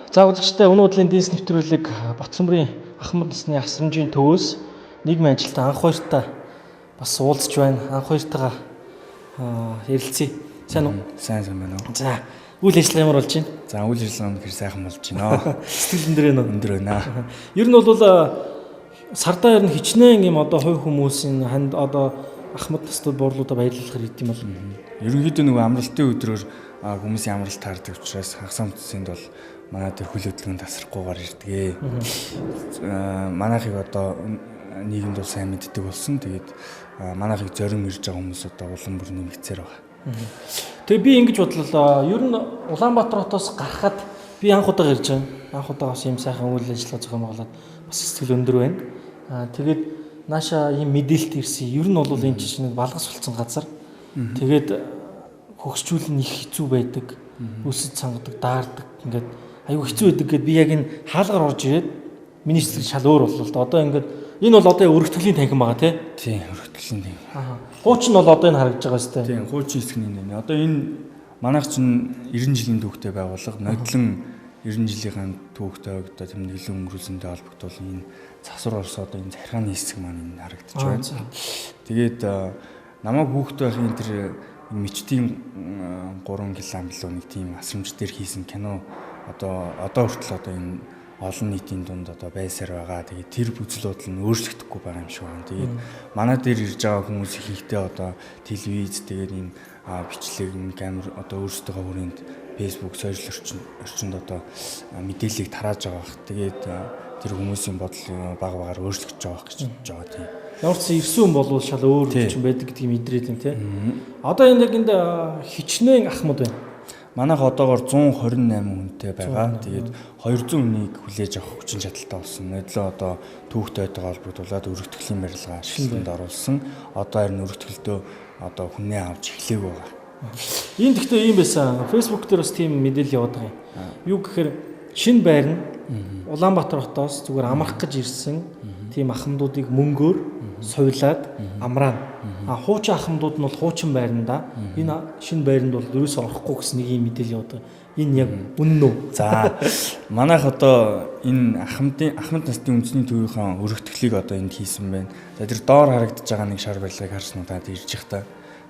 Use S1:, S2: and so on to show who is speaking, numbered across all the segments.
S1: За үзэгчдээ өнөө өдрийн дэнс нэвтрүүлэг Батламбарын Ахмад насны асрамжийн төвөөс нийгмийн ажилтан анх хоёртаа бас уулзж байна. Анх хоёртойгоо ярилцъя. Сайн уу?
S2: Сайн байна уу?
S1: За үйл ажиллагаа ямар болж байна?
S2: За үйл ажиллагаа нь сайхан болж байна.
S1: Сэтгэл өндөр байна уу?
S2: Өндөр байна.
S1: Ер нь бол сардаа ер нь хичнээн юм одоо хувь хүмүүсийн ханд одоо Ахмад насны буурлуудаа баярлуулахар идэм бол.
S2: Ерөнхийдөө нөгөө амралтын өдрөөр хүмүүсийн амралт таардаг учраас хагас амтсынд бол манай тэр хөл хөдөлгөөнд тасрахгүйгээр ирдэг. Манайхыг одоо нийгэмд бол сайн мэддэг болсон. Тэгээд манайхыг зорин ирж байгаа хүмүүс одоо улам бүр нэмэгцээр байгаа.
S1: Тэгээ би ингэж бодлоо. Ер нь Улаанбаатар хотоос гарахад би анх удаа ирж байгаа. Анх удаа бас юм сайхан үйл ажиллагаа зохион байгуулад бас сэтгэл өндөр байна. Тэгээд нааша ийм мэдээлэлт ирсэн. Ер нь бол энэ чинь балгас болсон газар. Тэгээд хөгсчүүл нь их хэцүү байдаг. Үсэд цангадаг, даардаг. Ингээд аюу хэцүү байдаг гэд би яг энэ хаалгаар орж ирээд миний сэтгэл шал өөр боллоо л да. Одоо ингээд энэ бол одоо өргөтгөлийн танхим байгаа тий.
S2: Тийм, өргөтгөлийн танхим.
S1: Хуучин бол одоо энэ харагдаж байгаа сте.
S2: Тийм, хуучин хэсгний нэ. Одоо энэ манайх чинь 90 жилийн түүхтэй байгууллага, нодлон 90 жилийн түүхтэй одоо тэм нэлээд өнгөрүүлсэнтэй холбогдуулан энэ засвар орсоо одоо энэ захиргааны хэсэг маань энэ харагдаж байна. Тэгээд намайг хүүхдтэй байхын тэр мичтийн 3 км билүү нэг тийм асрамж дээр хийсэн кино одоо хүртэл одоо энэ олон нийтийн дунд одоо байсаар байгаа. Тэгээд тэр бүзэл бодол нь өөрчлөгдөхгүй байгаа юм шиг байна. Тэгээд манай дээр ирж байгаа хүмүүс ихэнхдээ одоо телевиз тэгээд ийм бичлэг камер одоо өөрсдөө хүрээнд Facebook сошиал орчинд одоо мэдээллийг тарааж байгаа бах. Тэгээд тэр хүмүүсийн бодол баг багаар өөрчлөгдөж байгаа гэж бодож байгаа тийм.
S1: Ямар ч ирсэн хүн болвол шал өөр юм байдаг гэдгийг мэдрээд юм тий. Одоо энэ яг энд хичнээн Ахмад байна.
S2: Манайх одоогоор 128 хүнтэй байгаа. Тэгээд 200 хүнийг хүлээж авах хүчин чадалтай болсон. Нэдлээ одоо түүхтэй байдлаа холбогдуулаад өргөтгөлийн барилгаа шилжүүлэнд оруулсан. Одоо харин өргөтгөлдөө одоо хүнээ авч эхлэв байгаа.
S1: Энд гэхдээ ийм байсан. Facebook дээр бас тийм мэдээлэл яваад байгаа юм. Юу гэхээр шинэ байр нь Улаанбаатар хотоос зүгээр амрах гэж ирсэн тийм ахмадуудыг мөнгөөр суйлаад амраана. Хуучин ахмадууд нь бол хуучин байранда энэ шинэ байранд бол ерөөсөө орохгүй гэсэн нэг юм мэдээлэл яваад байгаа. Энэ яг үнэн үү?
S2: За манайх одоо энэ Ахмад насны үндэсний төвийнхаа өргөтгөлийг одоо энд хийсэн байна. За тэр доор харагдаж байгаа нэг шар барилгыг харсан удаад ирж их та.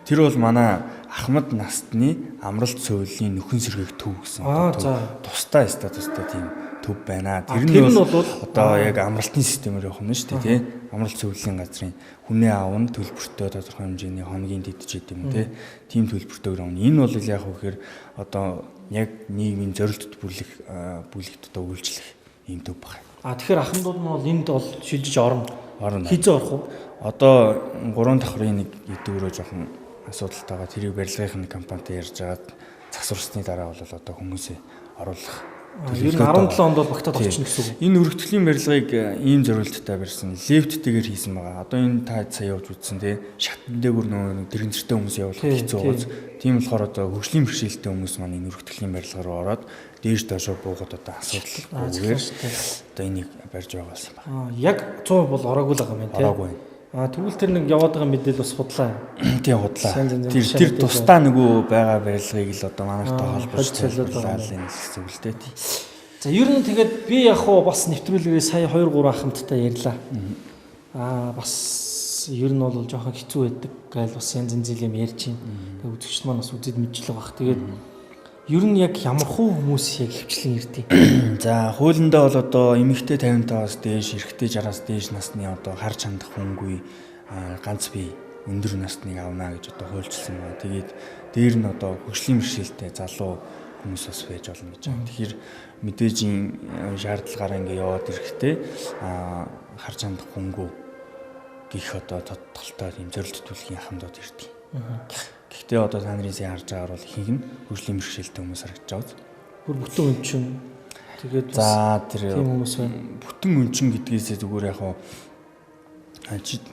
S2: Тэр бол манай Ахмад насны амралт суйлын нөхөн сэргээх төв гэсэн. Тустай тийм төв байна. Тэр нь бол одоо яг амралтын системээр явах нь шүү дээ тий. Амралт суйлын газрын хүнээ аавн төлбөртөө тодорхой хэмжээний хоногийн дидчихэд юм тий. Тим төлбөртөө явна. Энэ бол яг үхээр одоо яг нийгмийн зорилтод бүлэгт одоо үйлчлэх юм төв байна.
S1: Тэгэхээр ахмадууд нь бол энд бол шилжиж орно. Хизээ орох уу?
S2: Одоо 3 давхрын нэг эдгүүрөө жоохон асуудалтайгаа тэрийг барилгын компанитай ярьж агаад засварсны дараа бол одоо хүмүүсээ оруулах.
S1: Ер нь 17 онд бол багтаад орчихно гэсэн үг.
S2: Энэ өргөтгөлийн барилгыг ийм зорилттой барьсан. Лифттэйгээр хийсэн байгаа. Одоо энэ та сая явж үзсэн тий. Шатн дээгүр нөгөө дэрэнцэртэй хүмүүс явуулах хэцүү гоц. Тийм болохоор одоо хөгжлийн бэрхшээлтэй хүмүүс маань энэ өргөтгөлийн барилга руу ороод дээж доошоо буугаад одоо асуудалгүйгээр одоо энийг барьж байгаа юм байна.
S1: Яг 100% бол ороогүй л байгаа юм тий.
S2: Ороогүй.
S1: Тэгвэл тэр нэг яваад байгаа мэдээлэл бас худлаа.
S2: Тийм худлаа. Тэр тусдаа нөгөө байгаа барилгыг л одоо манайхтай холбож байгаа юм зүйлтэй тий.
S1: За ер нь тэгээд би яг хуу бас нэвтрүүлгээ сая 2 3 ахмадтай ярьлаа. Бас ер нь бол жоохон хэцүү байдаг гайл бас янз янз юм ярьж байна. Тэгээд үзэгчд маань бас үзэд мэдчихлээ баг. Тэгээд ер нь яг ямар хуу хүмүүс яг хвчлэн ирдэг.
S2: За хуулиндаа бол одоо эмэгтэй 55-аас дээш, эрэгтэй 60-аас дээш насны одоо харж хандах хүнгүй ганц бие өндөр насныг авна гэж одоо хуульчилсан байна. Тэгээд дээр нь одоо хөгжлийн бэрхшээлтэй залуу хүмүүс бас байж болно гэж байна. Тэгэхээр мэдээж шаардлагаараа ингээ яваад ирэхдээ харж хандах хүнгүй гих одоо тодтолтой юм зорилт төлөвийн ахмадууд ирдэг. Гэхдээ одоо та нарын сайн харж байгаа бол ихэнх нь хөгжлийн бэрхшээлтэй хүмүүс харагдаж байгаа.
S1: Бүр бүтэн өнчин. Тэгээд
S2: за тэр
S1: тийм хүмүүс байна.
S2: Бүтэн өнчин гэдгээсээ зүгээр яг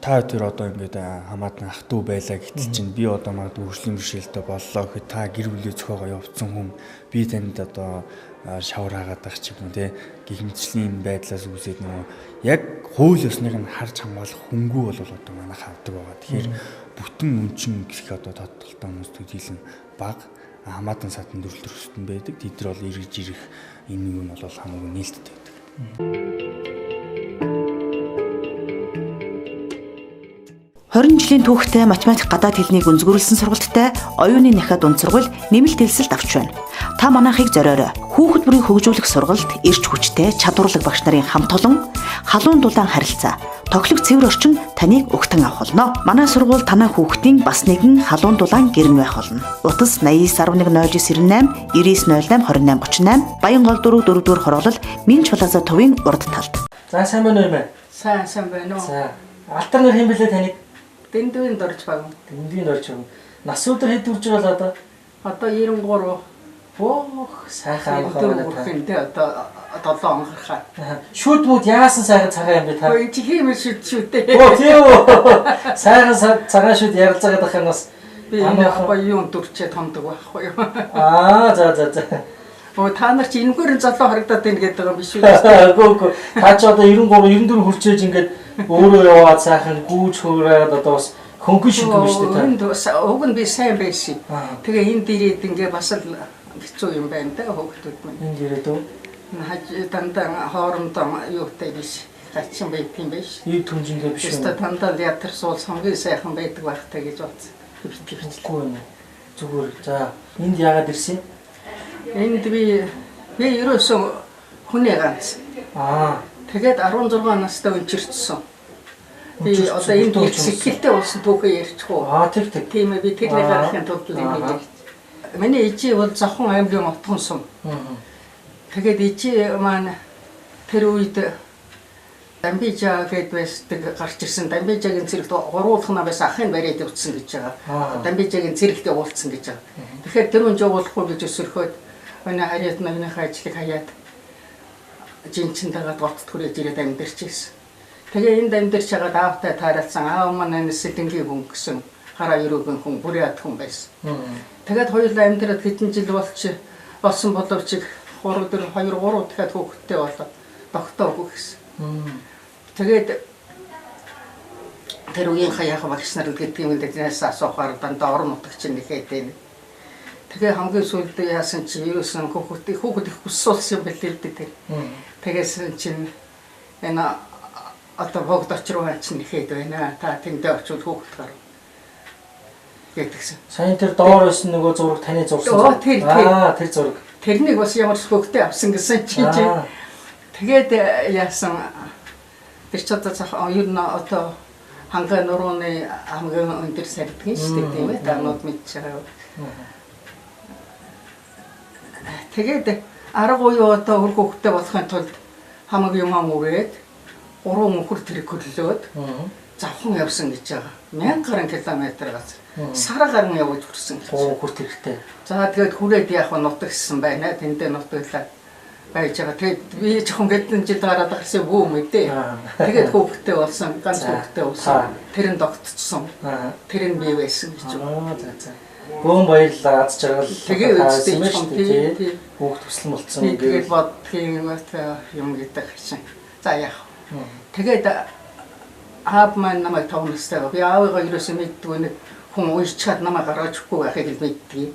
S2: та тэр одоо ингээд хамаатан ах トゥ байлаа гэтэл чинь би одоо магадгүй хөгжлийн бэрхшээлтэй боллоо гэхэд та гэр бүлээ зохиогоо явуулсан хүн би танд одоо шавар хаагаад байх ч юм уу те гихмитчлийн байдлаас үүсээд нөгөө яг хууль ёсныг нь харж хамгаалах хөнгүү бол одоо манайх авдаг байгаа. Тэгэхээр бүтэн үнчин гэх одоо тодтолтой хүмүүс төдийлөн бага хамаатан садан дүрлэлт өсөлтөнд байдаг. Тэд нар бол эргэж ирэх энэ юм бол хамаагүй нээлттэй байдаг.
S3: 20 жилийн түүхтэй математик гадаад хэлнийг өнзгөрүүлсэн сургалттай оюуны нахад дунд сургууль нэмэлт хэлсэлд авч байна. Та манайхыг зориорой. Хүүхэд бүрийг хөгжүүлэх сургалт, эрч хүчтэй, чадварлаг багш нарын хамт олон, халуун дулаан харилцаа, тоглог цэвэр орчин таныг өгтөн авах болно. Манай сургууль танай хүүхдийн бас нэгэн халуун дулаан гэрн байх болно. Утас 89110998 990828 Баянгол 4-4-р хороолол Минч Плаза төвийн урд талд.
S1: За сайн байна уу юм бэ?
S4: Сайн байна уу?
S1: За. Алтар нар хэм бэлээ таныг?
S4: Дэндүүн дорж баг.
S1: Дэндүүн орж байгаа. Нас өдөр хэд үрж байгаа одоо?
S4: Одоо 93.
S1: Бөөх сайхан амх байна та.
S4: Хүнтэй одоо 7 он гарахаа.
S1: Шүд мүд яасан сайхан цагаан юм бэ та?
S4: Ой чи хиймэл шүтээ.
S1: Оо тийм үү. Сайхан цагаан шүд ярилцаагаад байх юм бас.
S4: Би энэ апа юун дүрчээ томдог байхгүй юу?
S1: За.
S4: Оо та нар чи энэгээр золоо харагдаад байна гэдэг юм биш үү?
S1: Үгүй. Та ч одоо 93 94 хүрчээж ингээд өөрөө яваад сайхан гүүж хөөрээд одоо бас хөнгөн шиг юм шүү дээ та.
S4: Уг нь би сайн байсан. Тэгээ энэ дээрээд ингээ бас л хэцүү юм байна да хүүхдүүд маань.
S1: Энд ирээд үү?
S4: Хаж дандаа хоорондоо юутай биш. Гачин байт юм биш.
S1: Ий түнжиндээ биш үү?
S4: Өстө дандаа ятар суул хамгийн сайхан байдаг байхтай гэж бодсон.
S1: Хичээлгүй юм. Зүгээр. За энд яагаад ирсэн?
S4: Энд би ерөөсөө хүнээ ганц. Тэгээд 16 настай өнчирчсэн. Би одоо энд сэтгэлтэй болсон түүхээ ярьчихгүй.
S1: Тэг.
S4: Тийм ээ би тэрний гарахын тулд юм хэлээ. Миний ижи бол Завхан аймгийн Отгон сум. Тэгээд ижи маань тэр үед Дамбижаа гэдээ байсдаг гарч ирсэн. Дамбижаагийн цэрэгт гурвуулхна байсан ахын бариад явуулсан гэж байгаа. Дамбижаагийн цэрэгт явуулсан гэж байгаа. Тэгэхээр тэр хүн явуулахгүй гэж өсөрхөөд өнөө харьяат ногныхаа ажлыг хаяад жинчин дагаад голт түрээд ирээд амьдэрч ирсэн. Тэгээ энд амьдэрч байгаа аавтай тааралцсан аав маань нэсэлэнгийн хүн гэсэн хараа өрөөгөн хүн бүрээд хүн байсан. Тэгээд хоёулаа амьдраад хэдэн жил болсон боловч 2 3 дахиад хүүхэдтэй болоод тогтоогүй гэсэн. Тэгээд тэр үеийн хаяах багш нар гэдэг юм дэнээс асуухаар дандаа орон нутагч нэхэд байна. Тэгээ хамгийн сүүлд яасан чи ерөөсөн хүүхэд их хүссуулсан юм билээ л дээ. Тэгээс чинь энэ одоо богд очроо чинь нэхэд байна. Та тэндээ очивол хүүхэд гарав. Гэтгсэн.
S1: Сайн тэр доор байсан нөгөө зураг таны зурсан.
S4: Тэр
S1: зураг.
S4: Тэрнийг бас ямар ч хөвгтэй авсан гэсэн чинь. Тэгээд яасан тэр ч одоо ер нь одоо хангаа нурууны хамгийн өндөр сардгийн шүү дээ тийм ээ. Танууд мэдж байгаа. Тэгээд арга уяа одоо хөр хөвгтэй болохын тулд хамаг юмаа үрээд 3 мөнхөр тэрэг хөдлөөд Завхан явсан гэж байгаа. 1000 гаруй километр газар. Сар гарan явж хүрсэн гэж.
S1: 3 мөнхөр тэрэгтэй. За
S4: тэгээд хүрээд яг нутагссан байна. Тэндээ нутаглаад байж байгаа. Тэгээд би жоохон гэдэн жил гараад гарсан бүү мэдээ. Тэгээд хөвгтэй болсон, ганц хөвгтэй болсон. Тэр нь тогтцсон. Тэр нь бий байсан гэж байна.
S1: За. Бөөн баярлалаа аз жаргал.
S4: Тэгээ үстэй
S1: тийм хүүхд төсөл болцсон.
S4: Тэгээд бодгийн юм гэдэг чинь. За яах. Тэгээд аав маань намайг тавнастай. Би аавыгаа ерөөсөө мэддгүй нэг хүн уйлчаад намайг гаргаж өгөхгүй байхыг л мэддэг.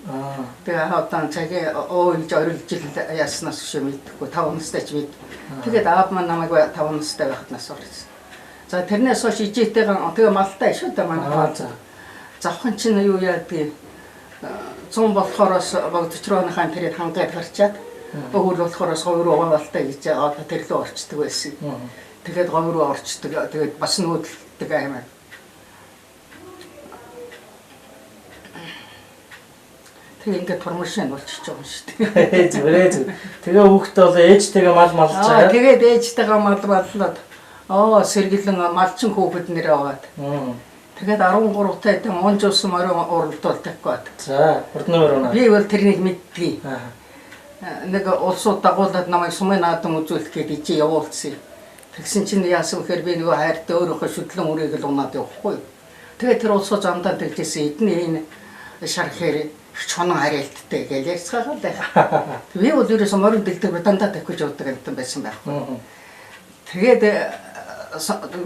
S4: Тэгээ хаалтан цагийн ойлж орилж яаснаас шүү мэддэггүй. Тавнастай ч мэд. Тэгээд аав маань намайг тавнастай байхад нас орсон. За тэрнээс хойш ижээтэйгээ тэгээ малтай шүү дээ манай. Завхан чинь юу яадгийг 100 болохоороос богдчрооныхаа тэрийг хангаад гарчаад өөр болохоороос говь руу малтай гэж одоо тэр лөө орчдөг байсан. Тэгээд говь руу орчдөг. Тэгээд бас нүүдэлдэг аймаг. Тэгээ ингээд турмашин болчихж байгаа юм шүү дээ.
S1: Зүгээр. Тэгээ хүүхдээ бол ээжтэйгээ мал малчаа.
S4: Тэгээд ээжтэйгээ мал маллаад сэргэлэн малчин хүүхэд нэрээ аваад. Тэгээд 13 тайдан онжуулсан морин уралдуулдаг гээд.
S1: За, урдны морин.
S4: Би бол тэрнийг мэдтгий. Нэг улсууд дагуулад намайг сумын наадам үзүүлэх гээд ичи явуулсан. Тэгсэн чинь яасан вэхээр би нөгөө хайртай өөрийнхөө шүтлэн үрийг л унаад явахгүй. Тэгээд тэр улсууд замдаа тэгжсэн эдний энэ шархээр чонон харилттай гэж ярьцгаагаа л байхаа. Би бол ерөөсөө морин дэлдэг дандаа тавьж явдаг юм байсан байхгүй. Тэгээд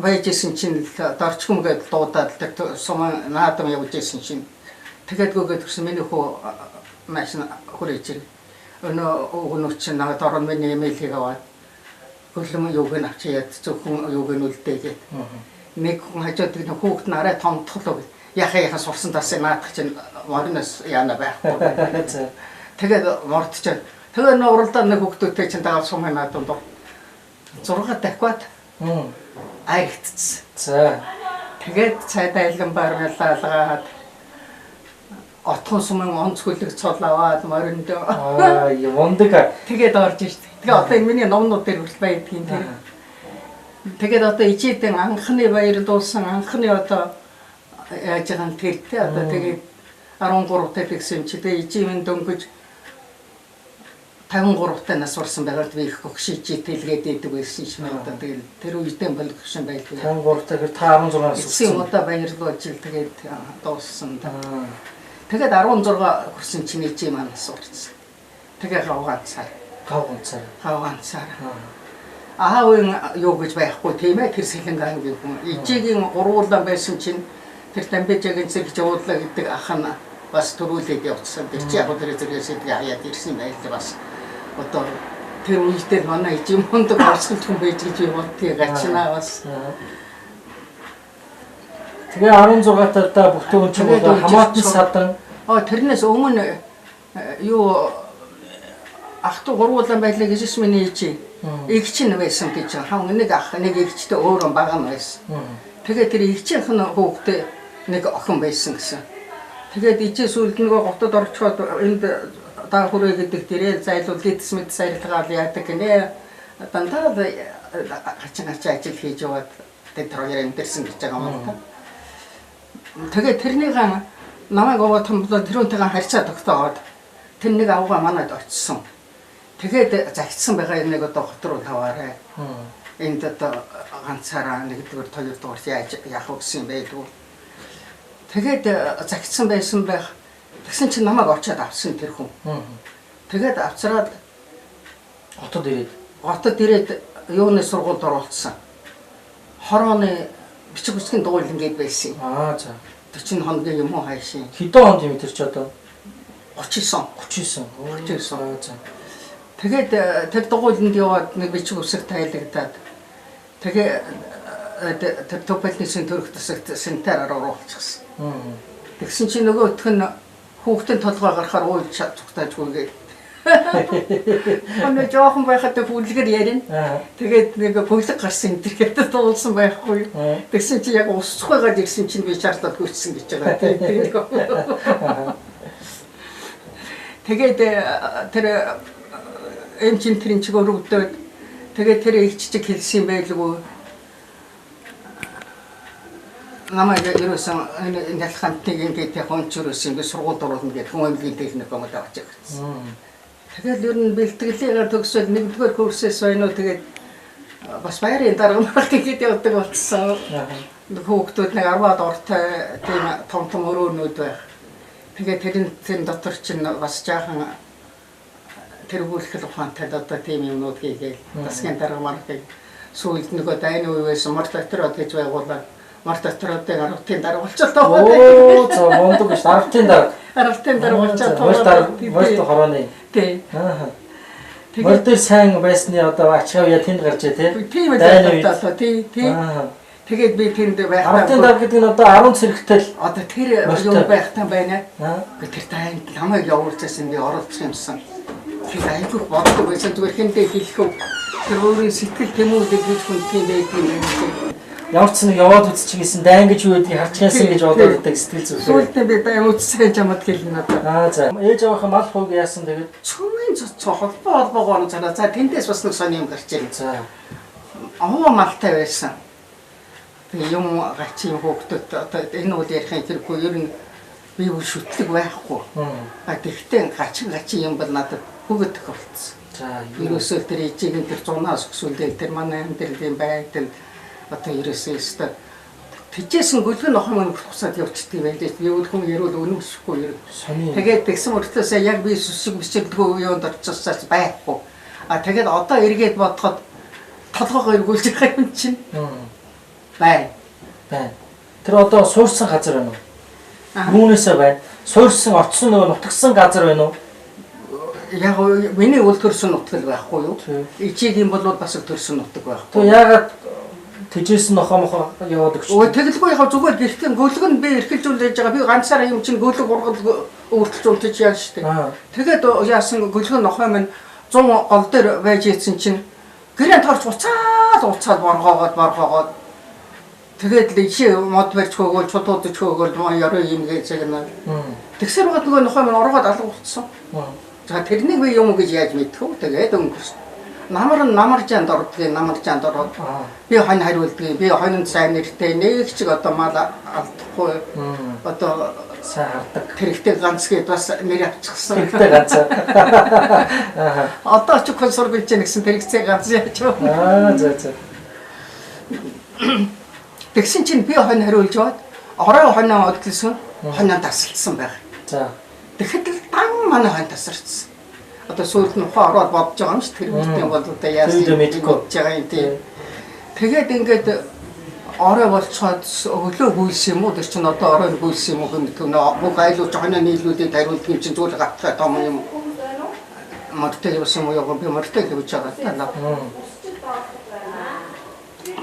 S4: байжсэн чинь дорчгом гэдээ дуудаад тэр сумын наадам явж исэн чинь тэгээд гүгээд гэрсэн миний хөө маш хүрээж ирв. Өнөө чинь надад орон миний имэйлийг аваад хөлөм юуг нь авчиад зөвхөн юуг нь үлдээгээд нэг хүн хажууд нэг хүүхэд нь арай томтголоо яхаа сурсан тасаа наадах чинь морноос яана байхгүй. Тэгээд мордчихад тэгээ нууралдаа нэг хүүхдүүдтэй чинь дагаад сум надад дунд 6 дахиад айгдсан. За тэгээд цайдаа илэн баргалаад отхон сумын онц хөлөг цол аваад моринд
S1: мундаг
S4: тэгээд орж ирсэн. Тэгээ одоо энэ миний номнууд дээр хүртэл байдгийн тэр. Тэгээд одоо ичээдэн анхны баяр дуулсан анхны одоо яаж байгаа нь тэртэй одоо тэгээд 13 тал гэсэн чи тэгээ ичээвэн дөнгөж 53 тань нас урсан байгаад би их гөгшиж тэлгээд идэг байсан юм одоо тэгээд тэр үедээ болгосон байлгүй.
S1: 53 тал та 16 нас
S4: үсэн одоо баярлуулж ил тэгээд дууссан. Тэгээд 16 хүрсэн чинь ичээ манаас урсан. Тэгээ гавганцаар. Аавын юу гэж байхгүй тийм ээ тэр сэлэнгаан гэх юм. Ичээгийн уруулан байсан чинь тэр Дамбижагийн зэрэг жуулаа гэдэг ах нь бас төрүүлээд явцсан. Тэр чи яг тэр зэрэгээс хаяад ирсэн байл бас одоо тэр үедээ манай ичээ мундаг орсголт хүн байж гэж бодтыг гачнаа бас.
S1: Тэгээ 16 талдаа бүтээн ч бол хамаатан садан
S4: тэрнээс өмнө юу ах トゥ гурвуулан байлаа гэж миний ичээ эгч нь байсан гэж хам нэг ах нэг эгчтэй өөрөө бага нь байсан. Тэгээд тэр эгчийнх нь хүүхдээ нэг охин байсан гэсэн. Тэгээд ичээ сүүлд нөгөө готод орчход энд даа хүрээ гэдэг тэрээ зайлуул дэдс мэд сарилгаал яадаг гинэ. Дандаа ачаач ажил хийж яваад тэр хоёрын дэрсэн гэж байгаа юм байна. Тэгээд тэрнийг намайг овоо томлоо тэрүүнтэйгээ харьцаа тогтооод тэр нэг авгаа манад очсон. Тэгээд загтсан байгаа нэг одоо хот руу таваарай. Энд одоо ганцаараа нэгдүгээр хоёрдугаар яах вэ гэсэн байдгүй. Тэгээд загтсан байсан байх. Тэгсэн чинь намайг очиад авсан тэр хүн. Тэгээд авцраад хотод ирээд юуны сургуульд оруулсан. Хорооны бичиг үсгийн дугуйл ингээд байсан.
S1: За.
S4: 40 хоногийн юм уу хайшин.
S1: Хэдэн хонд юм тэр ч одоо
S4: 39. За. Тэгээд тэр дугуйланд яваад нэг бичиг үсэг тайлагдаад тэгээ тэр топэлнийсэн төрөх тасагт сентараар оруулчихсан. Тэгсэн чинь нөгөөх нь хүүхдийн толгой гарахаар уйлж цугтаажгүйгээ. Өнөө жоохон байхад бүлгэр ярина. Тэгээд нэг бүлэг гарсан энэ гэдэг дуулсан байхгүй. Тэгсэн чинь яг усцхойгоод ирсэн чинь би шаардаад гүйцсэн гэж байгаа. Тэгээд тэр эмчин тэрэн чиг өрөвдөд тэгээд тэр их чиг хэлсэн байлгүй. Намайг ерөөсөн энэ ялхантыг ингээд хончрөөсөн би сургууль оруулна гэх хүмүүнлэгийн техникумд авч явчихсан. Тэгээд ер нь бэлтгэлээр төгсөөл нэгдүгээр курсээс ойно тэгээд бас баярын дарга март ихэд явдаг болсон. Хүүхдүүд нэг 10-аад ортой тийм том өрөөнүүд байх. Тэгээд тэрэн дотор чинь бас жаахан тэргүүлэх ухаантай одоо тийм юмнууд хийгээл засгийн дарга маркийг сүүлд нөгөө дайны үеэс март дотроо гэж байгуулаад март дотроодыг 10-ын дарга болчихлоо.
S1: Оо за мондог биш 10-ын дарга.
S4: 10-ын дарга болчихлоо.
S1: Март хорооны.
S4: Тий.
S1: Март сайн байсны одоо ачаавья тэнд гарчээ тий.
S4: Тийм ээ. Тий. Тэгээд би тэнд байхдаа
S1: 10-ын дарга гэдэг нь одоо 10 цэрэгтэй л
S4: одоо тэр юу байхтаа байна. Тэр тань намайг явуулчихсан би оролцох юмсан. Тэр айгүй боддог байсан зүгээр хинтээ хэлэхөө тэр өөрийн сэтгэл тэмүүлэг гэж хүн тийм байдгийг
S1: ямар ч нэг яваад үзчихсэн дайн гэж юу гэдгийг харчихсан гэж бодоод байдаг сэтгэл зүрх.
S4: Сүүлдээ би дайн үзсэн чамд хэлнэ одоо.
S1: За. Ээж аваахан мал хууг яасан тэгээд
S4: цөмийн холбоогоор цараа. За тэндээс бас нэг сони юм гарч ирэн.
S1: За.
S4: Аваа малтай байсан. Тэгээ юм гачийн хүүхдүүд одоо энэ үйл ярихын хэрэггүй ер нь би бүр шүтлэг байхгүй. Тэгтээ гачийн юм бол надад бүгд тохиолдсон. За ерөөсөө тэр ээжийн тэр 100-аас өсвөлдөө тэр манай амьдралын байдал одоо ерөөсөө өстө тэжээсэн гөлгөн охин хуцаад явчихдаг байлээ. Би өөр хүн ярил өнөмсөхгүй ер. Тэгээд тэгсэн мөртлөөсөө яг би сүсэг бичилдэггүй юунд орчихсоос байхгүй. Тэгээд одоо эргээд бодоход толгойгоо эргүүлж байгаа юм чинь. Бай.
S1: Тэр одоо суурсан газар байна уу? Юунесээ байна? Суурьсан орцсон нөгөө нутагсан газар байна уу?
S4: Яг миний үл төрсөн нутаг байхгүй юу? Ичигийн бол бас төрсөн нутаг байхгүй.
S1: То яагаад тэжээсэн нохоо яваад өгч.
S4: Өө тэгэлгүй яг зүгээр гэртээ гөлөг нь би эрхэлжүүлж байгаа. Би ганцаараа юм чинь гөлөг ургал өөртөлж унтаж яа штэ. Тэгээд яасан гөлөг нохоо минь 100 гол дээр байж ийдсэн чинь гэрээ торч уцаад боргоогоод тэгээд л ичи мод барьж хөөгөл чудуудж хөөгөл яруу юм гэж юм. Тэгсэр байгаа нөгөө нохоо минь оргоод алга болцсон. За тэрнийг би юм гэж яаж мэдэх вэ? Тэгээд өнгөрсөн. Намар жанд ордог. Би хань хариулдаг. Би хонь сайн нэртэй нэг ч одоо мал алдахгүй. Одоо
S1: сайн хардаг.
S4: Хэрэгтэй ганц гээд бас нэр авчихсан.
S1: Хэрэгтэй ганц.
S4: Одоо ч консорбилж гэсэн хэрэгцээ ганц яаж вэ?
S1: За.
S4: Тэгсэн чинь би хонь хариулж бод. Орой хоньоо одглсон. Хоньоо тасалсан байх.
S1: За.
S4: Тэгэхэд л дан манай хонь тасарчсан. Одоо сүүлд нь ухаан ороод бодож байгаа юм шүү. Тэр үедээ бол одоо яасан мэдэж байгаа юм тийм. Тэгээд ингээд орой болцоод өглөө гүйс юм уу? Тэр чинь одоо орой гүйс юм уу гэмт нөө бүх айлууч хоньоо нийлүүлээд хариулт юм чинь зүйл гатхаа том юм. Мөртэй юм уу? Би мөртэй гэж байгаа даа.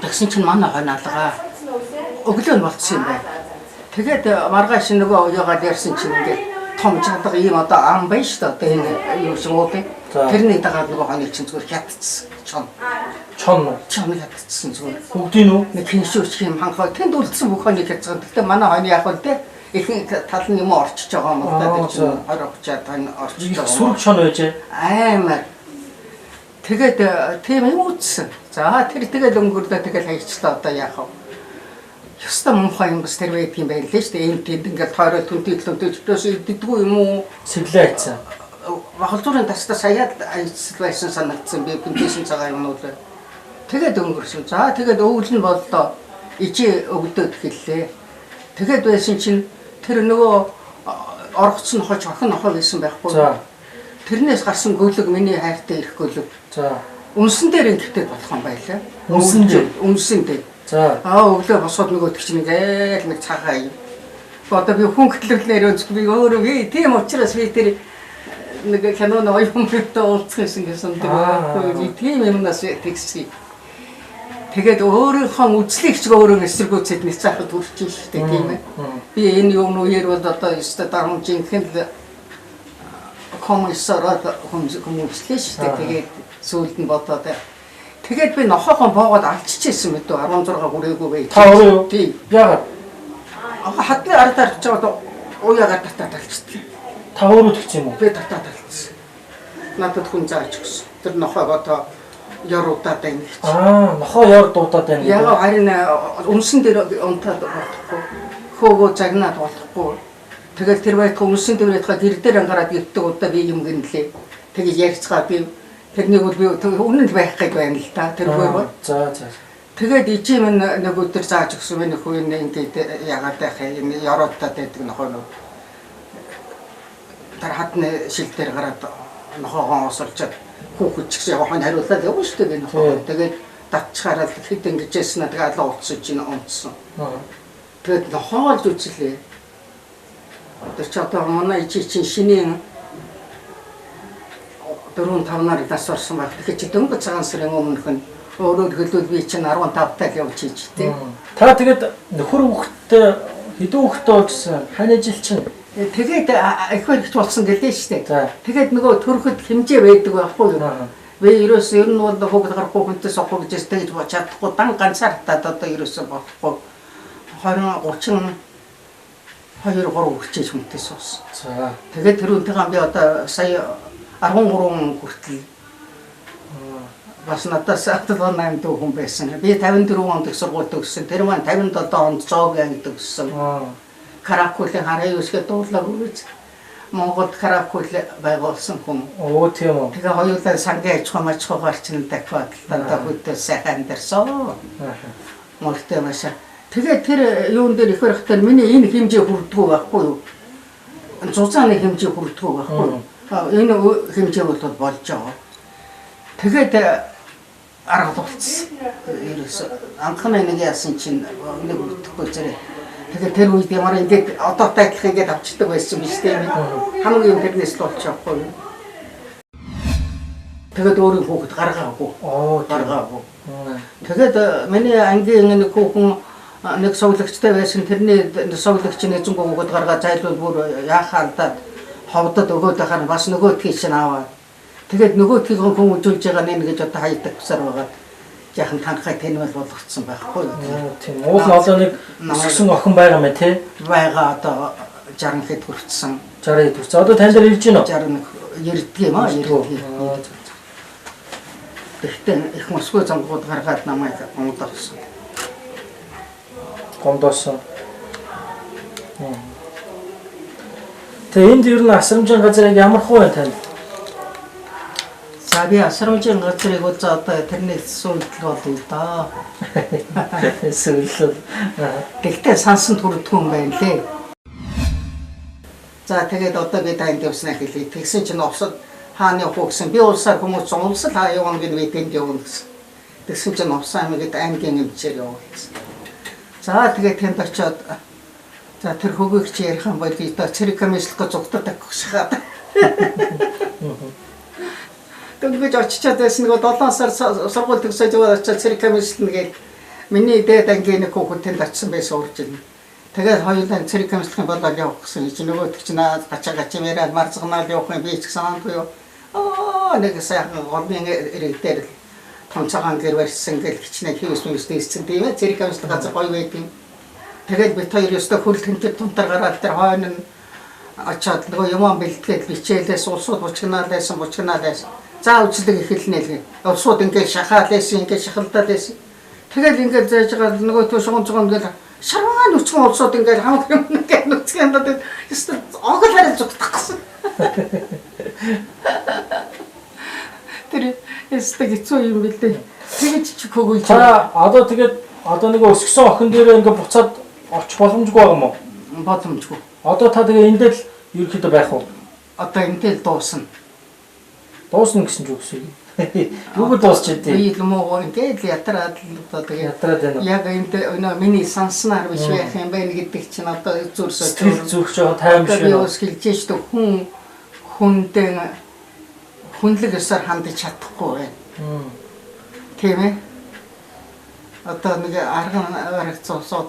S4: Тэгсэн чинь манай хонь алгаа өглөө нь болцсон юм байна. Тэгээд маргааш нөгөө яагаад ярьсан чинь ингээд том чадга ийм одоо ам байна шүү дээ. Одоо энэ юу шууд тэрний дагаад нөгөө хонь чинь зүгээр хятцсан. Чон хятцсан зүгээр.
S1: Бүгдийн үү?
S4: Нэг хиншүүч юм ханхаа тэнд үлдсэн бүх хоньыг хятцсан. Гэхдээ манай хонь яг л дээ их тал нь юм орчиж байгаа юм уу гэдэг чинь 20-30 тань орчиж байгаа.
S1: Сүрг чон байжээ.
S4: Аймаар. Тэгээд тийм юм утсан. За тэр тэгэл өнгөрлөө тэгэл хайчлаа одоо яах вэ? Ёстой мунхай юм бас тэр байдаг юм байна лээ шүү дээ. Энд тэнд ингээд тойрол түнтэйчдөөс иддэггүй юм уу?
S1: Сэглээ айцсан.
S4: Багалзуурын тастаа саяад айцсан байсан санагдсан би бинтсэн цагаан юмнууд. Тэгээд өнгөрсөн. За тэгээд өвөл нь боллоо. Ижи өгдөөд хэллээ. Тэгээд байсан чинь тэр нөгөө оргоцсон хож охин нохоо байсан байхгүй.
S1: За.
S4: Тэрнээс гарсан гөлөг миний хайртай ирэх гөлөг.
S1: За.
S4: Үнсэн дээр ингэхдээ болох юм байлаа. Үнсэн дээр.
S1: За.
S4: Өглөө босоод нөгөө тэг чинь ингээл нэг цагаан юм. Одоо би хүн хөтлөлнөр өнцг би өөрөө би тийм учраас би тэр нэг киноны оюунтай уулзсан гэсэн тэр би тийм юмнаас тэгсгий. Тэгээд өөрийнхөө үзлийг ч өөрөө эсэргүүцэд нэг цаахад хүрч штэ тийм ээ. Би энэ юм үеэр бол одоо өстө дарам жинхэнэ комиссараад хүмүүжлээ штэ. Тэгээд сүүлд нь бодоод тэгээд би нохохон боогод алччихсэн мэт 16 хүрээгүй бай.
S1: Та өөрөө юу?
S4: Тийм.
S1: Яагаад?
S4: Хатны ардаар ч одоо уяагаад татаад алччихсан.
S1: Та өөрөө тэгчих юм уу?
S4: Би татаад алчсан. Надад хүн зааж өгсөн. Тэр нохог одоо яруудаад байна гэж.
S1: Нохоо яар дуудаад байна.
S4: Яагаад харин үнсэн дээр унтаад болохгүй. Хөөгөө загнаад болохгүй. Тэгэл тэр байтга үнсэн дээр байтга гэр дээр ангараад ирдэг удаа би юм гинлээ. Тэгээд ярьцгаа би тэрнийг бол би үнэнд байх гэж байна л да. Тэргүй бол.
S1: За.
S4: Тэгээд ичи минь нэг өдөр зааж өгсөн миний хүйн ингээд яагаад байх юм яруудаад байдаг нохоо нөө. Тэр хатны шил дээр гараад нохоогоо осолчод хүүхэд ч гэсэн хонь хариулаад явна шүү дээ нохоо. Тэгээд татчхаараа хэд ингэжсэн тэгээд алга уцсан чинь онцсон. Тэгээд нохоо л үзлээ. Тэр ч одоо манай ичи чинь шинийн 4-5 нарыг нас орсон баг. Тэгэхээр чи дөнгөж цагаан сарын өмнөх нь өөрөөр хэлбэл би чинь 15 тал явж хийж тий.
S1: Та тэгээд нөхөр хүүхдтэй хэдэн хүүхдтэй уулзсан? Хань жил чинь?
S4: Тэгээд их баригч болсон гэлээ шүү дээ. Тэгээд нөгөө төрөхөд хэмжээ байдаг байхгүй юу? Би ерөөс ер нь бол хүүхд гарахгүй хүнтэй сохоо гэж тэгж чадахгүй дан ганцаар татаад одоо ерөөсөө болохгүй 20 30 2 3 хүчээж хүнтэй суусан.
S1: За.
S4: Тэгээд тэр үнтэйгээ би одоо сая 13 хүртэл бас надаас 78 дүү хүн байсан. Би 54 онд их сургууль төгссөн. Тэр маань 57 онд зоогийн төгссөн. Каракулийн хараа юусгээ дуулаад үргэлж Монголд каракул байгуулсан хүн.
S1: Оо тийм үү.
S4: Тэгээ хоёулаа сангийн аж ахуй маж ахуй гарчны дахиад тантаа хөдөө сайхан амьдарсан. Мөртэй маш. Тэгээ тэр юун дээр их барихтаа миний энэ хэмжээ хүрдгүү байхгүй юу? Зузааны хэмжээ хүрдгүү байхгүй юу? Энэ хэмжээ бол болж байгаа. Тэгээд арга болцсон. Ерөөсө анхны нэг яасан чинь нэг бүрдэхгүй зэрэг Тэгээд тэр үед ямар ингээд одоотой адилхан ингээд авчдаг байсан биз дээ. Хамгийн тэрнээс л болчихгүй юу. Тэгээд өөрийн хүүхэд гаргаагүй. Гаргаагүй. Тэгээд миний ангийн нэг хүүхэн нэг сувлагчтай байсан. Тэрний сувлагч нэзэн хүүхэд гаргаа зайлуул бүр яахаа алдаад ховдод өгөөд байхаар бас нөгөөдгийг чинь аваа. Тэгээд нөгөөдгийг хүн үзүүлж байгаа нэ гэж одоо хайдаг усаар байгаа. Яхан танхай тэнвэл болгоцсон байхгүй юу.
S1: Тийм. Уул одоо нэг өсгсөн охин байгаа мэ тий?
S4: Байгаа одоо 60 хэд хүрсэн.
S1: 60 хэд хүрсэн. Одоо тань дээр ирж гинөө?
S4: 61 ярддаг юм аа, ярддаг. Тэгтээ их Москва замгууд гаргаад намайг гомдоолсон.
S1: Гомдоосон. Тэгээ энд ер нь асрамжийн газар ямар хөө байна тань?
S4: За би асрамжийн газрыг одоо тэрнээс сүйдэл болно да.
S1: Сүүлэл.
S4: Тэгтээ сансан төрдгөө юм байна лээ. За тэгээд одоо би танд явснаа хэлээ. Тэгсэн чинь овсод хааны хөөсөн. Би улсаар хүмүүс зонсол хаа явна гэж би тэнд явна гэсэн. Тэгсэн чинь овсаа мэгэд аймгийн эмчээр явуулсан. За тэгээд тэнд очиод за тэр хөгөөг чи ярих юм бол би одоо цэрэг комислко зүгтдаг гэсхаад. Тэгэж очичаад байсан нэг 7 сар сургууль төгсөөж яваад очиад цэрэг комислт нэгээд миний дээд ангийн нэг хүүхэд тэнд очсон байсан урж ирнэ. Тэгээд хоёулаа цэрэг комислын болоод явах гэсэн чинь нөгөөд чинь гачаа мэрэл марцгнаад явах юм би ч санаандгүй юу. Нэг сайхан гомбын ирээдээр тонцоогон гэр барьсан гэл хичнээн хийсэн тийм ээ цэрэг комислын газар гоё байдгийн. Тэгээд бид хоёр өстө хөл тэмдэг тунтар гараад тэр хойно очиад нөгөө юм бэлтгээд бичээлээс улсууд бучгнаалайсан. За үжилэг эхэлнэ л. Улсууд ингээд шахаалайсан, ингээд шахалдаад байсан. Тэгэл ингээд зааж байгаа нөгөө төв шуган ингээд шарваа нүцгэн улсууд ингээд хамаг юм ингээд нүцгэн даад өстө онгол хараа зүгтах гэсэн. Тэр өстө хэцүү юм бэлээ. Тэгэж чи хөгөөлж.
S1: За одоо тэгээд одоо нэг өсгсөн охин дээрээ ингээд буцаад орчих боломжгүй байгаа юм уу?
S4: Боломжгүй.
S1: Одоо та тэгээ энд л ерөөхдөө байх уу?
S4: Одоо энтэй л дуусна.
S1: Дуусна гэсэн ч үгс юм. Юу дуусч идэв?
S4: Би л муу ингээд ятраад л одоо тэгээ
S1: ятраад байна.
S4: Яг энд өнөө миний санснаар биш байх юм байна гэдэг чинь одоо зүрсөө
S1: зүрх жоо тайм биш
S4: үү? Би ус хэлжээч тэ хүндээ хүнлэг өсөр хандаж чадахгүй байна. Тийм ээ. Одоо нэг арга цоосоо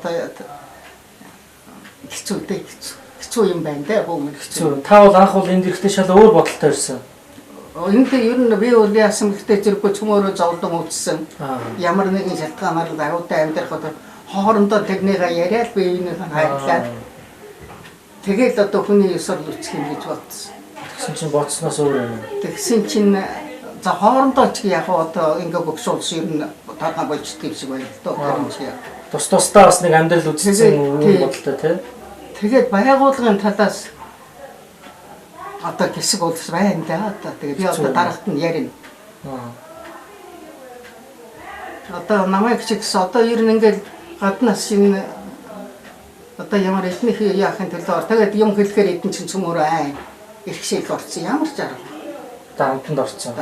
S4: хэцүү юм байна дээ хүмүүс
S1: хэцүү. Та бол анх бол энд ирэхдээ шал өөр бодолтой байсан.
S4: Энд ер нь би бол яасан гэхдээ зэрэггүй цөмөрөө зовлон үзсэн. Ямар нэгэн шалтгаанаар аюутай амьдрахад хоорондоо тэрнийгээ яриад би энийг хайрлаад тэгээд одоо хүний ёсоор үүсгэх юм гэж бодсон.
S1: Тэгсэн чинь бодсноос өөр юм.
S4: Тэгсэн чинь за хоорондоо ч яг одоо ингээ бөгшүүлсэн ер нь тагаа болчихдаг юм шиг байна л доо.
S1: Тус-тусдаа бас нэг амьдрал үзсэн үйл бодолтой тий.
S4: Тэгээд байгууллагын талаас одоо хэсэг улс байна да. Тэгээд би одоо дараалт нь ярина. Одоо намайг ч гэсэн одоо ер нь ингээл гаднаас шинэ одоо ямар этник яахын төлөө тэгээд юм хэлэхээр эдэн чинь цөмөрөө айн ирхшээл орсон ямар ч арга.
S1: Дамтанд орсон.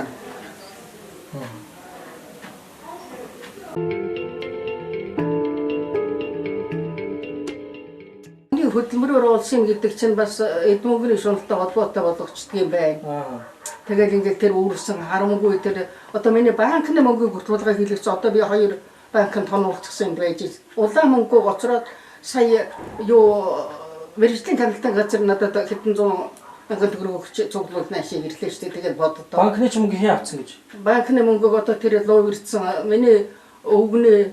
S4: Хөдөлмөрөөр олсон гэдэг чинь бас эдмөнгөний шуналтай холбоотой болгочдөг юм байна. Тэгэл ингээд тэр өөрсөн харамгүй тэр одоо миний банкны мөнгөийг бүртгүүлгээ хийлгэж одоо би 2 банкнд тонуулчихсан байж. Улаан мөнгөө гоцроод сая юу мэргэжлийн танилтын газар надад хэдэн зуун ангид төгрөг өгч цуглуулна шиг ирлээ шүү дээ. Тэгээд боддоо.
S1: Банкны ч мөнгө хэн авсан гэж.
S4: Банкны мөнгөг одоо тэр лоо ирсэн. Миний өвгний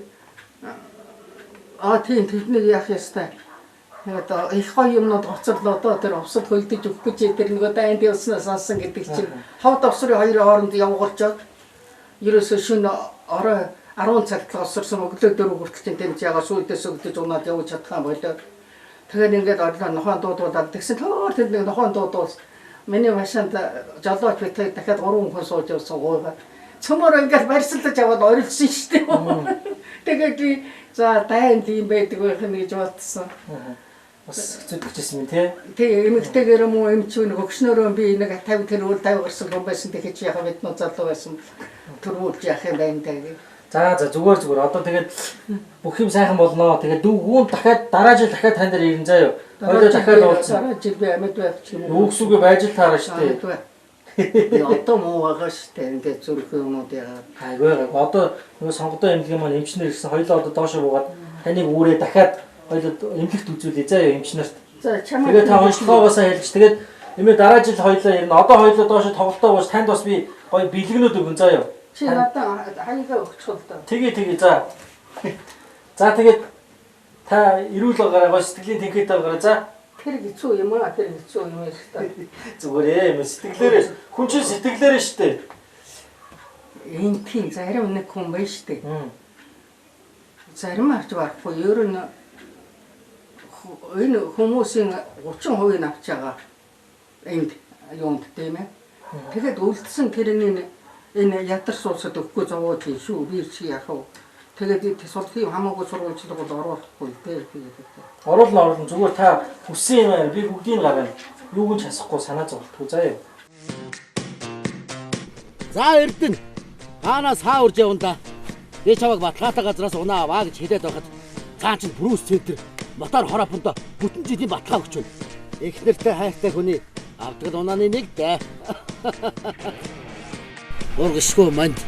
S4: тийм техник яах ёстой. Тэгээд их гоё юмнууд гоцорлоо одоо тэр овсод хөлдөж өгөх гэж тэр нөгөө дайнд явснаас сонсон гэдэг чинь хавд овсрын хоёрын хооронд явуулчаад ерөөсөө шөнө орой 10 цагт осорсон өглөө 4 хүртэл чинь тэмч ягаа сүйдээс өгдөж унаад явж чадхаа болоо. Тэгээд ингээд орлоо нохоон дуудуулаад тэгсэн тоор тэр нэг нохоон дуудуул миний машинд жолооч битээ дахиад 3 хүн сууж явсан гойгаа. Цөмөр ингээд барьсалдаж яваад орилсон шүү дээ. Тэгээд би за дайнд юм байдаг байх нь гэж бодсон.
S1: Бас хэцүүдчихсэн юм тий.
S4: Тий, эмэгтэйгээр юм уу эмчүүн хөгшнөрөө би нэг 50 тэр үл 50 гарсан хүн байсан тэгэхээр чи яхаа бид нөө залуу байсан төрүүлж яах юм байна даа.
S1: За зүгээр. Одоо тэгээд бүх юм сайхан болно. Тэгээд дүүн дахиад дараа жил дахиад тань дээр ирэн заяа. Хоёулаа дахиад уулзсан.
S4: Дараа жил би амьд байх юм.
S1: Үгсүгэ байж л таарна шүү дээ.
S4: Одоо муу байгаа шүү дээ. Ингээд зүрх юмуд яагаад.
S1: Айгүй. Одоо нөгөө сонгодоо эмнэлгийн маань эмчнэр ирсэн. Хоёулаа одоо доошо буугаад таныг үүрээ дахиад хоёулаа эмнэлэгт үзүүлээ заяа эмчнэрт.
S4: За чамаа.
S1: Тэгээд та онцлогоогоосаа хэлж тэгээд эмээ дараа жил хоёулаа ирнэ. Одоо хоёулаа доошо тоглолтоо бууж танд бас би гоё бэлгэнүүд өгөн заяа.
S4: Чи надад хаягаа өгчих л доо.
S1: Тэгээ за. За тэгээд та ирүүл байгаараа гоё сэтгэлийн тэнхээтэй байгаараа за.
S4: Тэр хэцүү юм аа, тэр хэцүү юм шүү дээ.
S1: Зүгээр сэтгэлээрээ хүн чинь сэтгэлээрээ шүү дээ.
S4: Энэ тийм зарим нэг хүн байна шүү дээ. Зарим авч барахгүй ер нь энэ хүмүүсийн 30% авч байгаа энд юунд тийм ээ. Тэгээд үлдсэн тэрний энэ ядар суусад өгөхгүй зовоод тийм шүү. Би чи яах вэ? Тэгээд тусалхи хамаагүй сургуульчлал бол оруулахгүй дээ.
S1: Оруулна зүгээр та хүссэн юм аа би бүгдийг гаргана. Юуг нь часахгүй санаа зовлтгүй заяа.
S5: За Эрдэнэ хаанаас хаа урж явна да. Би чаваг батлаатай газраас унаа аваа гэж хэлээд байхад цаан чинь Брюс центр мотор хороопондоо бүтэн жилийн батлаа өгч байна. Их нэртэй хайртай хүний авдаг унааны нэг дээ. Ургшгүй манд.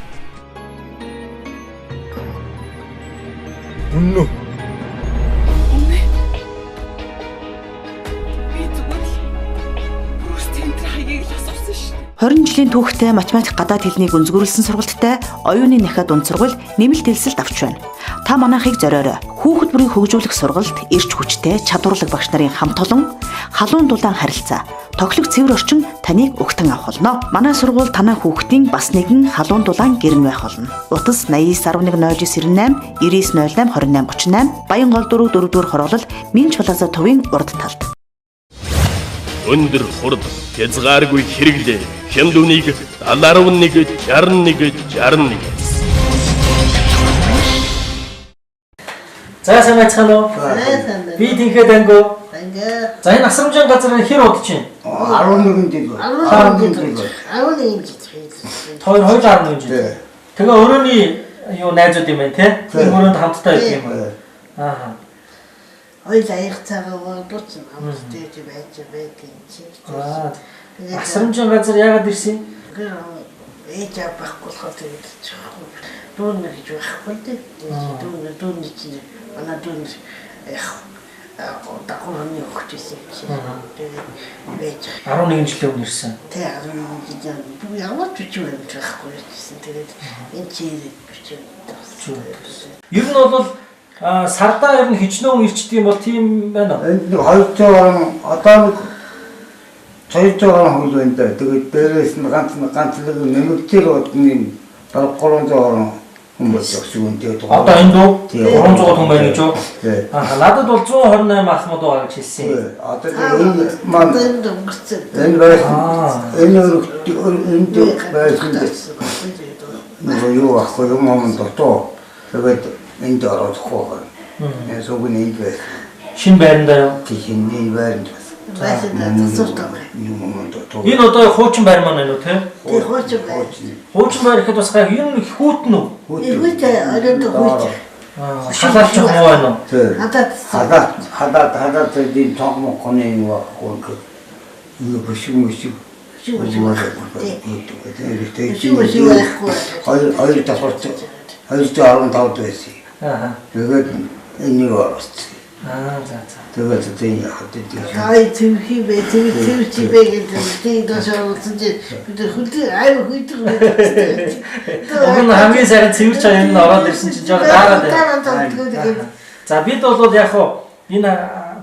S6: Үнэн үү?
S3: 20 жилийн түүхтэй математик гадаад хэлнийг өнзгөрүүлсэн сургалттай оюуны нахад дунд сургууль нэмэлт хэлсэлд авч байна. Та манайхыг зориорой. Хүүхэд бүрийг хөгжүүлэх сургалт, эрч хүчтэй, чадварлаг багш нарын хамт олон, халуун дулаан харилцаа, тоглох цэвэр орчин таныг өгтөн авах болно. Манай сургууль танай хүүхдийн бас нэгэн халуун дулаан гэрн байх болно. Утас 89110998 99082838 Баянгол 4-4-р хороолол Минч Плаза төвийн урд талд.
S7: Өндөр хурд хязгааргүй хэрэглээ. Хямдүнийг 71 61.
S1: За сайн байцгаана уу? Би тэнхээ дангуу. За энэ асрамжийн газар хэр удаж чинь?
S6: 11 жил.
S8: 11 жил.
S1: 2.11 жил. Тэгээ өрөөний юу найзууд юм байна те? Тэр өрөөнд хамтдаа байдаг юм байна. Аа.
S8: Хоёул аяг цагаагаар дуусна. Амтдэж байж байдаг чи.
S1: Аа. Асрамжийн газар яагаад ирсэн?
S8: Ээж авахгүй болохоор тэгээд чихгүй. Дүүн гэж байхгүй дээ. Дүүн чи манай дүүн дагуулны өгчээсэн чи. Тэгээд
S1: 11 жилийн өмнө ирсэн.
S8: Тэ 11 жилийн өмнө яваад бичиж байхгүй гэсэн. Тэгээд энэ чи бичиж.
S1: Ер нь бол сардаа ер нь хичнээн ирчдэг юм бол тийм байна уу?
S6: Энд 200 одоо нэг 200 хөл байна да. Тэгээд дээрээс нь ганц нэг нэмэгдээр одны 300 хүмүүс өгсөн тэгээд
S1: одоо энэ дүү 300 хүн байна гэж юу?
S6: Тий.
S1: Надад бол 128 ахмад байгаа гэж хэлсэн.
S6: Одоо энэ маань
S8: энэ өнгөрцөн.
S6: энэ байсан нэг юу ахгүй юм момент дото. Тэгээд энд орохгүй. Согны энд байсан.
S1: Шинэ байранда юу?
S6: Шинэ байранд.
S1: Энэ одоо хуучин байр маань байна уу те?
S8: Тэр хооч бай.
S1: Хуучин байр гэхэд бас гай ер нь хүүтэн үү?
S8: Эвгүй оройд хооч.
S1: Халаалч юм байна уу?
S6: Хадаад тийм тоомохны юу гоо. Юу бишмүшиг. Хоёр тасварч. 215 байсан.
S1: Аа.
S6: Тэгээд энэ юу орсон.
S1: За.
S6: Тэгээд тийм хатдаг.
S8: Кай төвхий бэ төвчи бэ гэдэг тийм дашаалсан чи бид хөлтөө аюу хүйдэг.
S1: Уг нь хамгийн сайхан цэвэр чаа энэ ороод ирсэн чинь жоо дараад байна. За бид бол яг энэ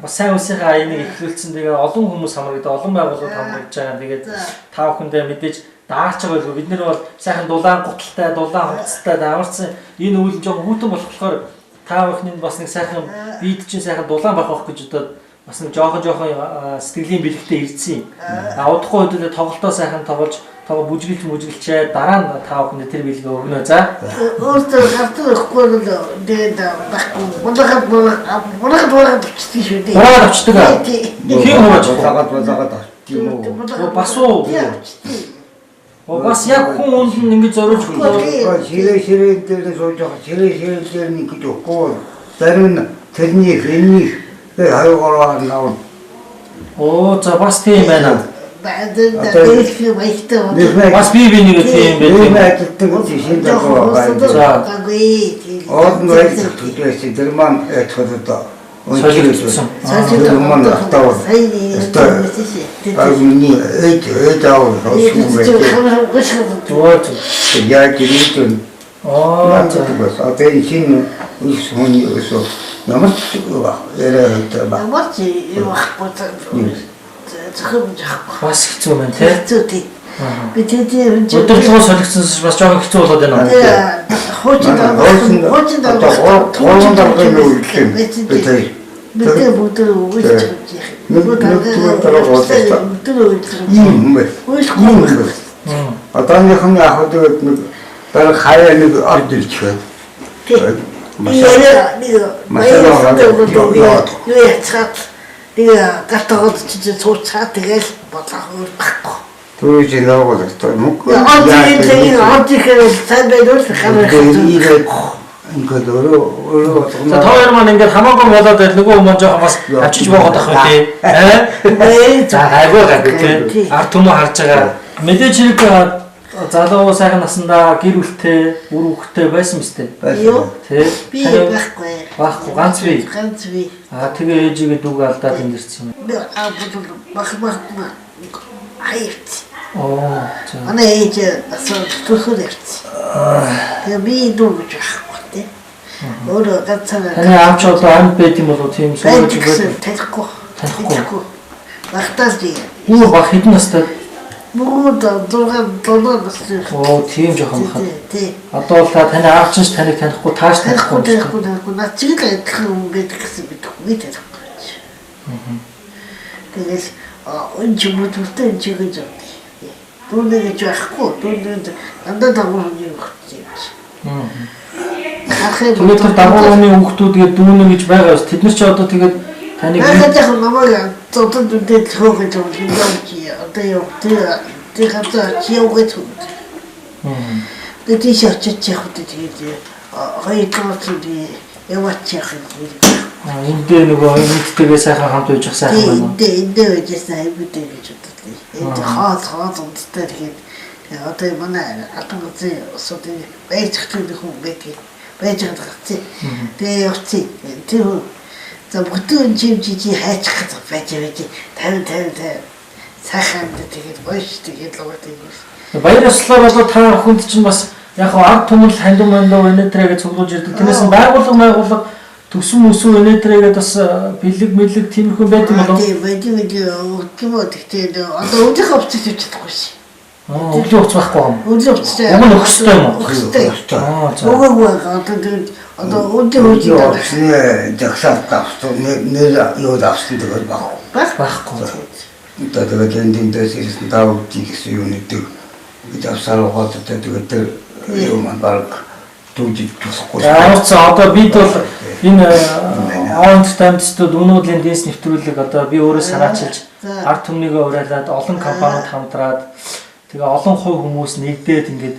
S1: бас сайн үсийнхаа энийг эхлүүлсэн. Тэгээ олон хүмүүс хамрагдаа, олон байгууллагууд хамрагдж байгаа. Тэгээд та бүхэндээ мэдээж даарч байгаа байлгүй. Бид нэр бол сайхан дулаан гуталтай, дулаан хувцастай дааварсан энэ үйл жоо хүүтэн болохоор та бүхний бас нэг сайхан бид чинь сайхан дулаан байх гэж одоо бас нэг жоохон сэтгэлийн бэлэгтэй ирсэн. Удахгүй хөдөлгөө тоглолтоо сайхан тоглож бүжгэлчээ дараа нь та бүхэнд тэр бэлгээ өгнө за.
S8: Өөртөө гартаа өгөхгүй л дээд баггүй. Мунахад авчдаг шүү дээ.
S1: Мунахад авчдаг. Хин хувааж
S6: болоод тийм үү.
S1: Бас уу. Бас яг хүн унд нь ингэж зориулж
S6: өгөө. Ширээ дээр сууж байгаа. Ширээ дээр нэг гэж өгөө. Зарим нь тэрний хэний хаягаар наваа.
S1: Оо за бас тийм байна.
S8: Бас би нэг тийм
S6: байх. Он нэрийг төлөөс тэр маань эцгодоо.
S1: Солигдсон.
S6: Тэр маань автаа. Миний эдаа яг ирсэн. Одоо энэ үсүний өсөө ямар ч яриад байна.
S8: Ямар ч юу ахбод.
S1: Бас хэцүү байна тий.
S8: Би тэгээд
S1: өдөрлөгөө солигдсон бас жоохон хэцүү болоод байна.
S8: Хуучин Бэтэ бүдэр үгүйч.
S6: Одооныхон яг нэг дараа хаяа нэг орж ирж байна.
S8: Гартагод чи цууцаа тэгэл бодлоо байхгүй.
S6: Түүж наагуул өстой мөг. Ингээд өөрөө
S1: тоор маань ингээд хамаагүй болоод байл нөгөө хүмүүс жоохон бас авчиж боогод ах үү тий. За айгүй тий. Ард түмүү харж байгаа. Мэдээж хэрэг залуу сайхан насандаа гэр бүлтэй, үр хүүхдтэй байсан мэт тий. Тий.
S8: Би байхгүй.
S1: Баггүй ганц би.
S8: Ганц би.
S1: Тэгээ ээжигээ дүүгээ алдаад ингээрсэн юм.
S8: Би баг хайрт.
S1: Оо.
S8: Ана ээж асуу төхөр ярьц. Тэгээ би дүүж байхгүй. Өөрөө ганцаараа.
S1: Таны аавч одоо амьд байт юм болоо тийм сууж
S8: өгөөд танихгүй. Багтаас би.
S1: Юу баг хэдэн настай?
S8: Бүгд 6 настай.
S1: Оо тийм жоохон хаа.
S8: Тий.
S1: Одоо л таны аавч нь таныг танихгүй тааш танихгүй.
S8: Наад чиг адилхан юм байдаг гэсэн би танихгүй. Тэгээс энэ ч бүдүүртэй энэ чиг гэж. Дүүнээ жахгүй. Дүүнээ андаа дагуу юм юм.
S1: Тэгээд дагууны хүүхдүүд тэгээд дүүнэ гэж байгаа ш. Тэд нар ч одоо тэгээд таныг
S8: яг намайг зодод үдээд хөөгж байгаа юм. Одоо юу тэр хатаа чиугэж. Тэгээд тийшэрч яах вэ тэгээд хоёрдугаар яваач яах юм.
S1: Энд нөгөө нэгтэйгээ сайхан хамт байж сайхан байна.
S8: Энд байж сайн бүдээ гэж бодлоо. Энд хаас унттай тэгээд одоо манай атгацын содын байцхтын хүн байдаг. Байж байгаа гэхтээ. Тэгээ явцیں۔ Тэр за бүгдэн жимжижи хайчих гэж байж байгаа. 50 сайхан тэгээд бойш тэгээд л байгаа.
S1: Баяр ёслоор бол та хүнд чинь бас яг ард түмэл хандив мандав өнөөдрээ гэж цуглуулж ирдэг. Тэрнээс байгууллага төсөв мөсөө өнөөдрээ бас бэлэг мэлэг тиймэрхүү байдаг болов.
S8: Тийм байдаг гэхдээ одоо өвдөх хувцас хийж чадахгүй шээ.
S1: Өвлийн хувцас байхгүй юм.
S8: Өвлийн хувцас.
S1: Уг нь өгстэй юм уу?
S8: Өгстэй. Өгөөгүй одоо өвлийн
S6: хувцас жагсаалт авсан нэр юу авсан гэдэг
S1: байхгүй.
S6: Одоо тэгээд эндээс ирсэн таавчиг гэсэн юу нэгдэг гэж авсаар угаад тэгээд тэр юу маань баг түүжиж тусахгүй.
S1: Одоо бид бол энэ онтаймцдод өнөөдрийн дэс нэвтрүүлэг одоо би өөрөө санаачилж ард түмнийгээ уриалаад олон компаниуд хамтраад тэгээ олон хувь хүмүүс нэгдээд ингээд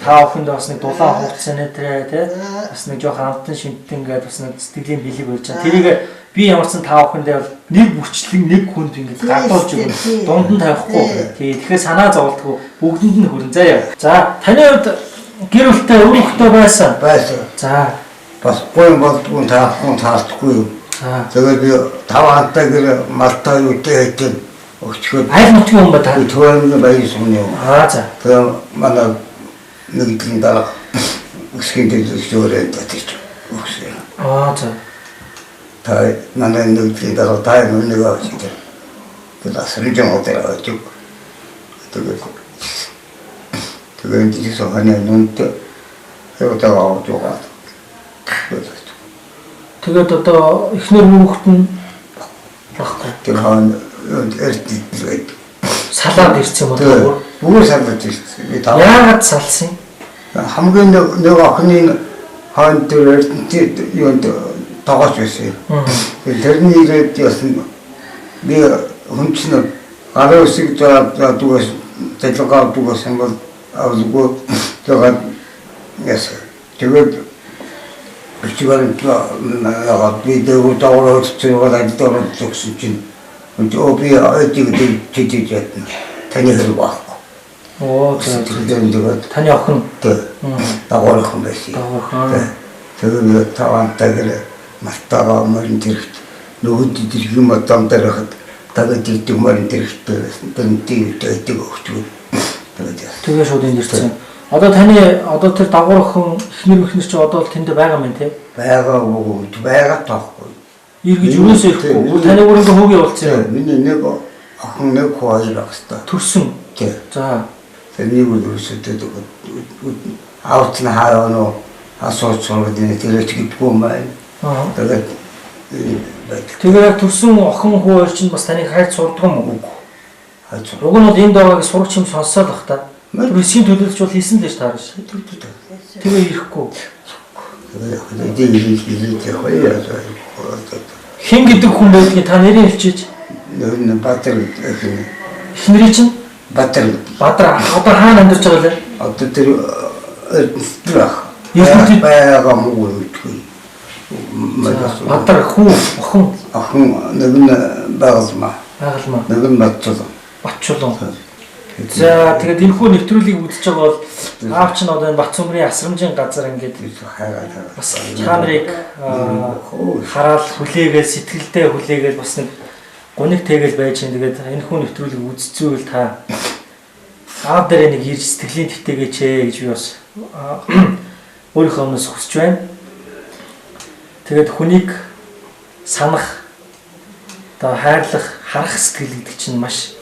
S1: та бүхэнд бас нэг дулаан хувцас нэтэрэ тий бас нэг жоохон амтан шинтэн ингээд бас нэг сэтгэлийн бэлэг болж байгаа. Тэрийг би ямар ч та бүхэндээ бол нэг бүчлэг нэг хүнд ингээд гадуулж өгнө. Дунд нь тавихгүй. Тий тэгэхээр санаа зовлтгүй бүгдэнд нь хүрэн заяа. За таны хувьд гэр бүлтэй үр хүүхдтэй байсан. За
S6: бас гой болдгүй таахгүй таахгүй юу. Тэгээд би 5 хантай гэр малтай үтэй хэдэн өгчхөд
S1: аль нутгийн хүн ба та
S6: төрөнд байсан юм.
S1: За.
S6: Тэгээд манай нэгдлийн дараа өсгөн дээр зөвөрөө татчих. Өгсөө.
S1: За.
S6: Та манай нэгдлийн дараа таа нэг авчих. Тэгээд асрын жамтай авчих. Тэгээд энэ соханы нүнт яваад байгаа.
S1: Тэгээд одоо эхнэр хүүхэд нь баггүй.
S6: Тэр хаан эрдэнэт
S1: салаад ирсэн юм уу?
S6: Бүгд салаад ирсэн. Би таа.
S1: Яагаад салсан?
S6: Хамгийн нэг охины хаан тэр эрдэнэт юунд тоогооч байсан. Тэрний ирээд яасан би хүнчнэ гарын үсэг заад дүүс Тэтгэл дугасан бол авлгүй тэгээд яс тэгээд бичвэрэн яагаад видео даураад цэвэрээд дөрөв зөвсөн чинь би айдиг тийж таны хэрэг байхгүй.
S1: Оо
S6: тэгээд
S1: таны охин
S6: дагуулах юм байсан. Тэгээд тавантайг мартагаа мөрөн тэрхт нөгөөд дэрх юм дамдарахад тэгээд дэрх мөрөн тэрхт тэнтэй өгдөг өгчгүй.
S1: Тэгээ шууд энэ дэрсэн. Одоо таны одоо тэр дагуур охин эхнэр чи одоо л тэнд байгаа юм тий?
S6: Байгаа таахгүй.
S1: Иргэж юусоо ихгүй. Таны өөрөнгөө хөөгий болцсон юм.
S6: Миний нэг охин нэг хоёр ахста.
S1: Төрсөн.
S6: Тий.
S1: За.
S6: Тэний үлөөсөд аут на хаано асууж сургадын тэрэж гэдэггүй юм байна.
S1: Тэгээд төрсөн охин хүү хоёр чинь бас таныг хайж сурдаг юм уу?
S6: Хайж.
S1: Уг нь бол энэ доогийн сурагч юм сонссоо л бах та. Төрөсгийн төлөвлөж бол хийсэн л ш таарш. Тэгээ ирэхгүй. Хин гэдэг хүн байдгийг та нэрийг хэлчихэж.
S6: Батар
S1: Эхнэрийн чинь
S6: Батар
S1: одоо хаана амьдарч байгаа лээ?
S6: одоо тэр
S1: Эрдэнэт
S6: байгаа муу үгүй.
S1: Батар хүү охин
S6: нэг нь байгaalмаа. Нэг нь
S1: Батчулан. За тэгээд энэ хүү нэвтрүүлгийг үзэж байгаа бол аав чинь одоо энэ Батцөмрийн асрамжийн газар ингээд бас та нарыг хараад хүлээгээл сэтгэлдээ хүлээгээл бас нэг гуниг тэгээл байж чинь тэгээд энэ хүү нэвтрүүлгийг үзчихвэл та аав дээр нэг ирж сэтгэлийн тэтгээч гэж би бас өөрийнхөө өмнөөс хүсэж байна. Тэгээд хүнийг санах одоо хайрлах, харах сэтгэл гэдэг чинь маш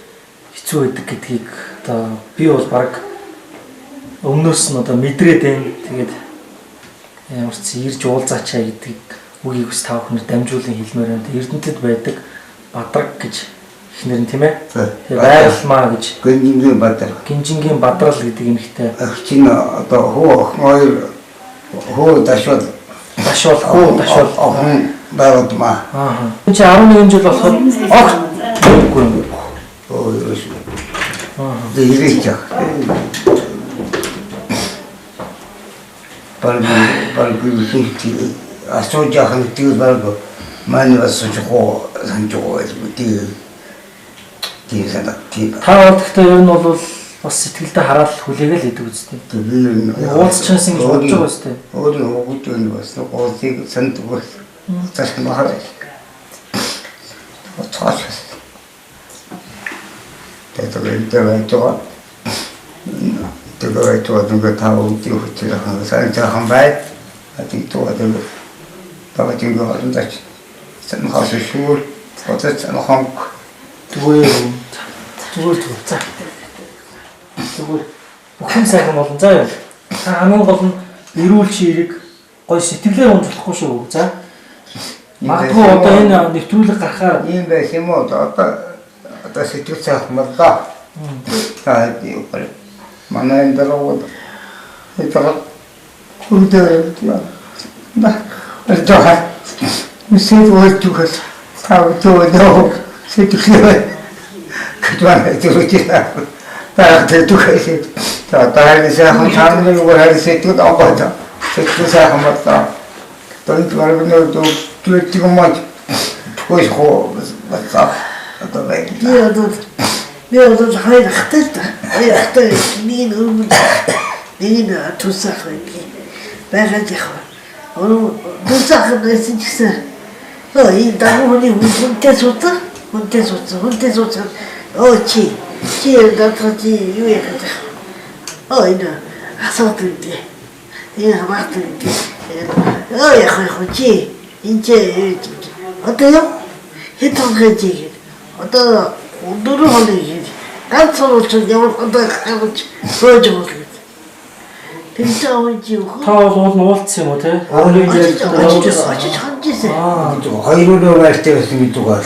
S1: хэцүү байдаг гэдгийг одоо би бол баг өмнөөс нь одоо мэдрээд байна. Тэгээд ямар ч ирж уулзаачаа гэдгийг үгийг бас та бүхнээр дамжуулан хэлмээр байна. Эрдэнэтэд байдаг Бадраг гэж эхнэр нь тийм ээ. Тэгээд Байгалмаа гэж Гинжингийн Бадрал гэдэг эмэгтэй.
S6: Чинь одоо хөө дашвал охин байгaalмаа.
S1: Чи 11 жил болоход огт үгүй юм.
S6: Ирээч. Барби асууж яхан тийм барби манай асууж хоо санжоо тийм санаа тийм.
S1: Та бодохтой ер нь бол бас сэтгэлдээ хараад хүлээгээл идэг үстэй. Уулзчихсан гэж бодож байгаа үстэй.
S6: Өөрөө хөгж өгнө бас уулзыг санд өгөх. Цааш нь хараа. Цааш. Тэгээд нэг таа үгүй хөтлөх сайн бай. Атин тоодаг. Багтин гоорндач. Сэн хаас шүүр. Хотод хан.
S1: Зүгээр. За. Зүгээр. Бүхэн сайхан болон заа юу. Та хамгийн гол нь эрүүл чирэг гой сэтгэлээр унжуулахгүй шүү. За. Магадгүй одоо энэ нэвтрүүлэг гарахаар
S6: ийм байх юм уу? Одоо сэтгэл сайхан боллоо. Та юу гэх манай энэ дөрөв это хүнтэй это мисэд уйтгал тавтоо сэтгэлээ кэтван тэрүүчээ таахтай түхэсээ таахтай сайхан тааны уурай сэтгэл аваад сэтгэл сайхан боллоо. Тонт варгноо түлтиг мод түхэж хоо бацаа одоо бай.
S8: Яагаад хайртай нэг юм нэг тусах байги байгаад яах вэ? Тусах байсан гэсэн. И дагууны хүнтэй сууцаа чи датрати юу яах вэ? Энэ асуудал дээ. Энэ хамаатай дээ. Яах чи энэ одоо хэтэн гэж одоо дөрөв хоногийн ганц сурвалж ямар одоо гарч бөөж байгаа. Тэгж авч юу?
S1: та бол уулзсан юм уу те? 11 жил
S8: очиж ханжсэн.
S6: Хоёроо байртай байсан гэдэг үү?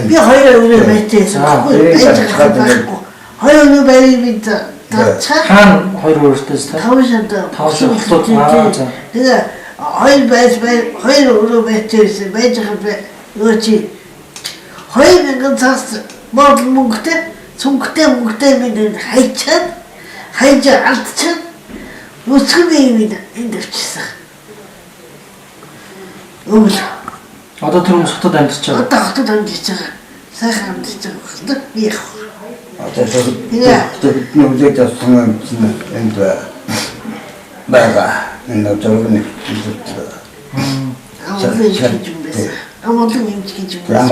S8: Би хоёроо байртайсэн. Хоёроо байрыг тацаа.
S1: хаана хоёр өөртөөс та?
S8: Тавшанд. Тэгээ хоёр байртайсэн. Байж байгаа юу чи? Хоёр нэг цаас мод мөнгөтэй цүнхтэй мөнгөтэй минь хайж алдчихад өсгөний минь энд авчихсан. Өвөл.
S1: Одоо тэр хүмүүс хотод амьдарч байгаа.
S8: Одоо хотод амьдарч байгаа. Сайхан амьдарч байгаа. Би яг.
S6: Одоо бидний үлээд авсан юм энд байгаа. Энэ зөвхөн
S8: Амгалан юм гэж байна.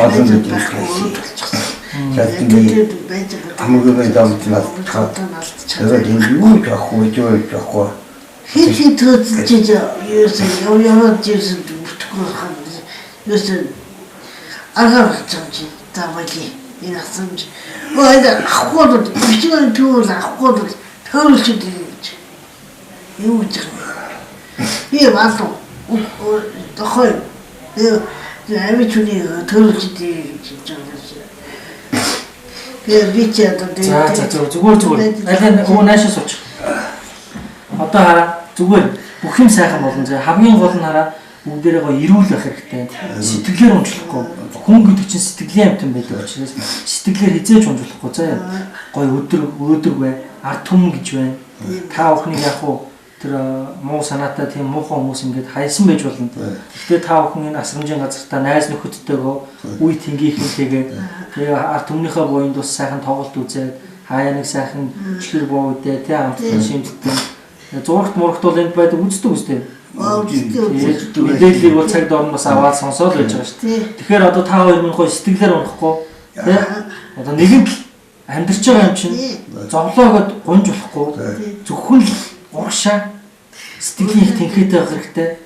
S6: Амгалан дамтнаас тэгээд энэ юу яахгүй.
S8: Хит төдөлж яваад ирсэн бүтгэхгүй хаа. Юусэн агаар чамч тавали энэ асамж. Ой ахгууд бичгээр түүл ахгууд төөлж дийж. Юу гэж. Би баасуу. Тохой. Амичуни төөлж дийж жаалаа. Би чад
S1: зүгээр. Алин өө наашаа сууч. Одоо хараа зүгээр бүх юм сайхан болно зэ. Хамгийн гол нь хараа бүгдээрээ гоё эрүүл байх хэрэгтэй. Сэтгэлээр уншлахгүй. Хүн гэдэг чинь сэтгэлийн амт юм байдаг учраас сэтгэлээр хизээж уншлахгүй заа. Гоё өдрөг бай, ард түмэн гэж байна. Та бүхнийг яг уу тэр муу санаатай тийм муухан хүмүүс ингээд хайсан байж болно. Гэхдээ та бүхэн энэ асрамжийн газартаа найз нөхөдтэйгөө үе тэнгийнхэнтэйгээ тэгээ ард түмнийхээ буйнд бас сайхан тоглолт үзээд хаяа нэг сайхан чихэр боо үдээ тий хамтдаа шимтдэг. Зурагт мурагт бол энд байдаг үздэг үстэй. Мэдээллийг бол цаг доор бас аваад сонсоод байж байгаа шүү дээ. Тэгэхээр одоо та хоёр минь гоё сэтгэлээр унахгүй тий одоо нэгэн амьдарч байгаа юм чинь зовлоогод гунж болохгүй зөвхөн л уушаа сэтгэлийн их тэнхээтэй байх хэрэгтэй.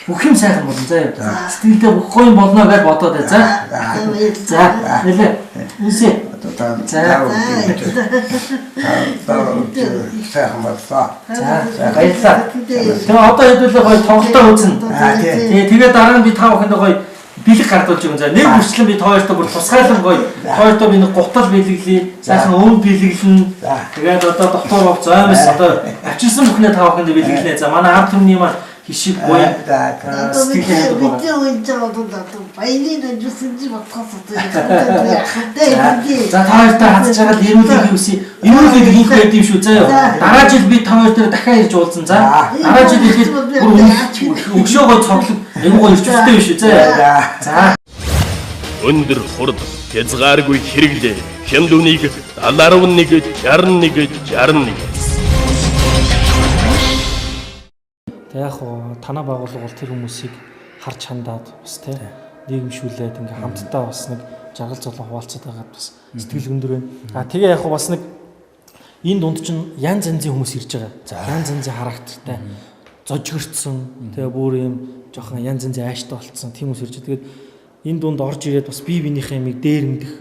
S1: Бүх юм сайхан болно заа юу. Сэтгэлдээ бүх гоё юм болно гэж бодоод бай. За нэлээ. Үсээ.
S6: За сайхан боллоо.
S1: За баярлалаа. Тэгээ одоо хэдүүлээ гоё тоглолтоо үзнэ. Тэгээ дараа нь би та бүхэндээ гоё бэлэг гардуулж өгөн. За нэг хүрчлэн би хоёртой бүр тусгайлан гоё хоёртой би нэг гутал бэлэглэе. Сайхан өвн бэлэглэнэ. Тэгээд одоо дотор бов займс одоо авчирсан бүхнээ та бүхэндээ бэлэглэнэ. За манай ард түмний маань хишиг гоё сэтгэлээ
S8: байгаа. Би үеж байгаа баялын ажуулсанч батхаас
S1: За та хоёртай хадж байгаа л эрүүлэг юуси эрүүлэг их байд юм шүү заа юу. Дараа жил би та хоёр дээр дахиад ирж уулзсан. За дараа жил ихэд бүр өгшөөгөө цоглог айгуу ирчүүстэй биш үү заа. За
S7: өндөр хурд хязгааргүй хэрэглээ. Хямд үнийг 71 61 61.
S1: Тэг яг танаа байгууллага бол тэр хүмүүсийг харж хандаад бас тий нийгэмшүүлээд ингээ хамтдаа бас нэг жаргал золоо хуваалцаад байгаад бас сэтгэл өндөр байна. Тэгээ яг бас нэг энэ дунд чинь янз янзын хүмүүс ирж байгаа. Янз янзын характертай зожигэрцсэн тэгээ бүр юм жоохон янз янзын ааштай болцсон тийм хүмүүс ирж байгаа. Тэгээд энэ дунд орж ирээд бас бие биенийхээ юмыг дээрэмдэх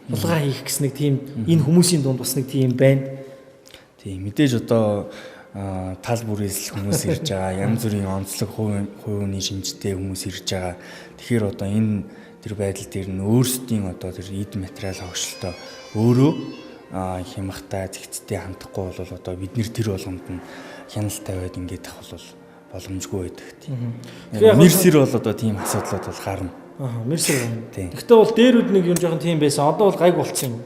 S1: булгаа хийх гэсэн нэг тийм энэ хүмүүсийн дунд бас нэг тийм байна.
S2: Тийм мэдээж одоо тал бүрээс хүмүүс ирж байгаа, янз бүрийн онцлог хувийн шинжтэй хүмүүс ирж байгаа. Тэгэхээр одоо энэ тэр байдал дээр нь өөрсдийн одоо тэр эд материал хогшилтоо өөрөө хямхтай зэгцтэй хандахгүй бол одоо бид нэр тэр болгонд нь хяналт тавиад ингээд ах бол боломжгүй байдаг тийм. Мерсер бол одоо тийм асуудлууд бол гарна.
S1: Мерсер байна. Гэхдээ бол дээрүүд нэг юм жоохон тийм байсан. Одоо бол гайг болцсон юм.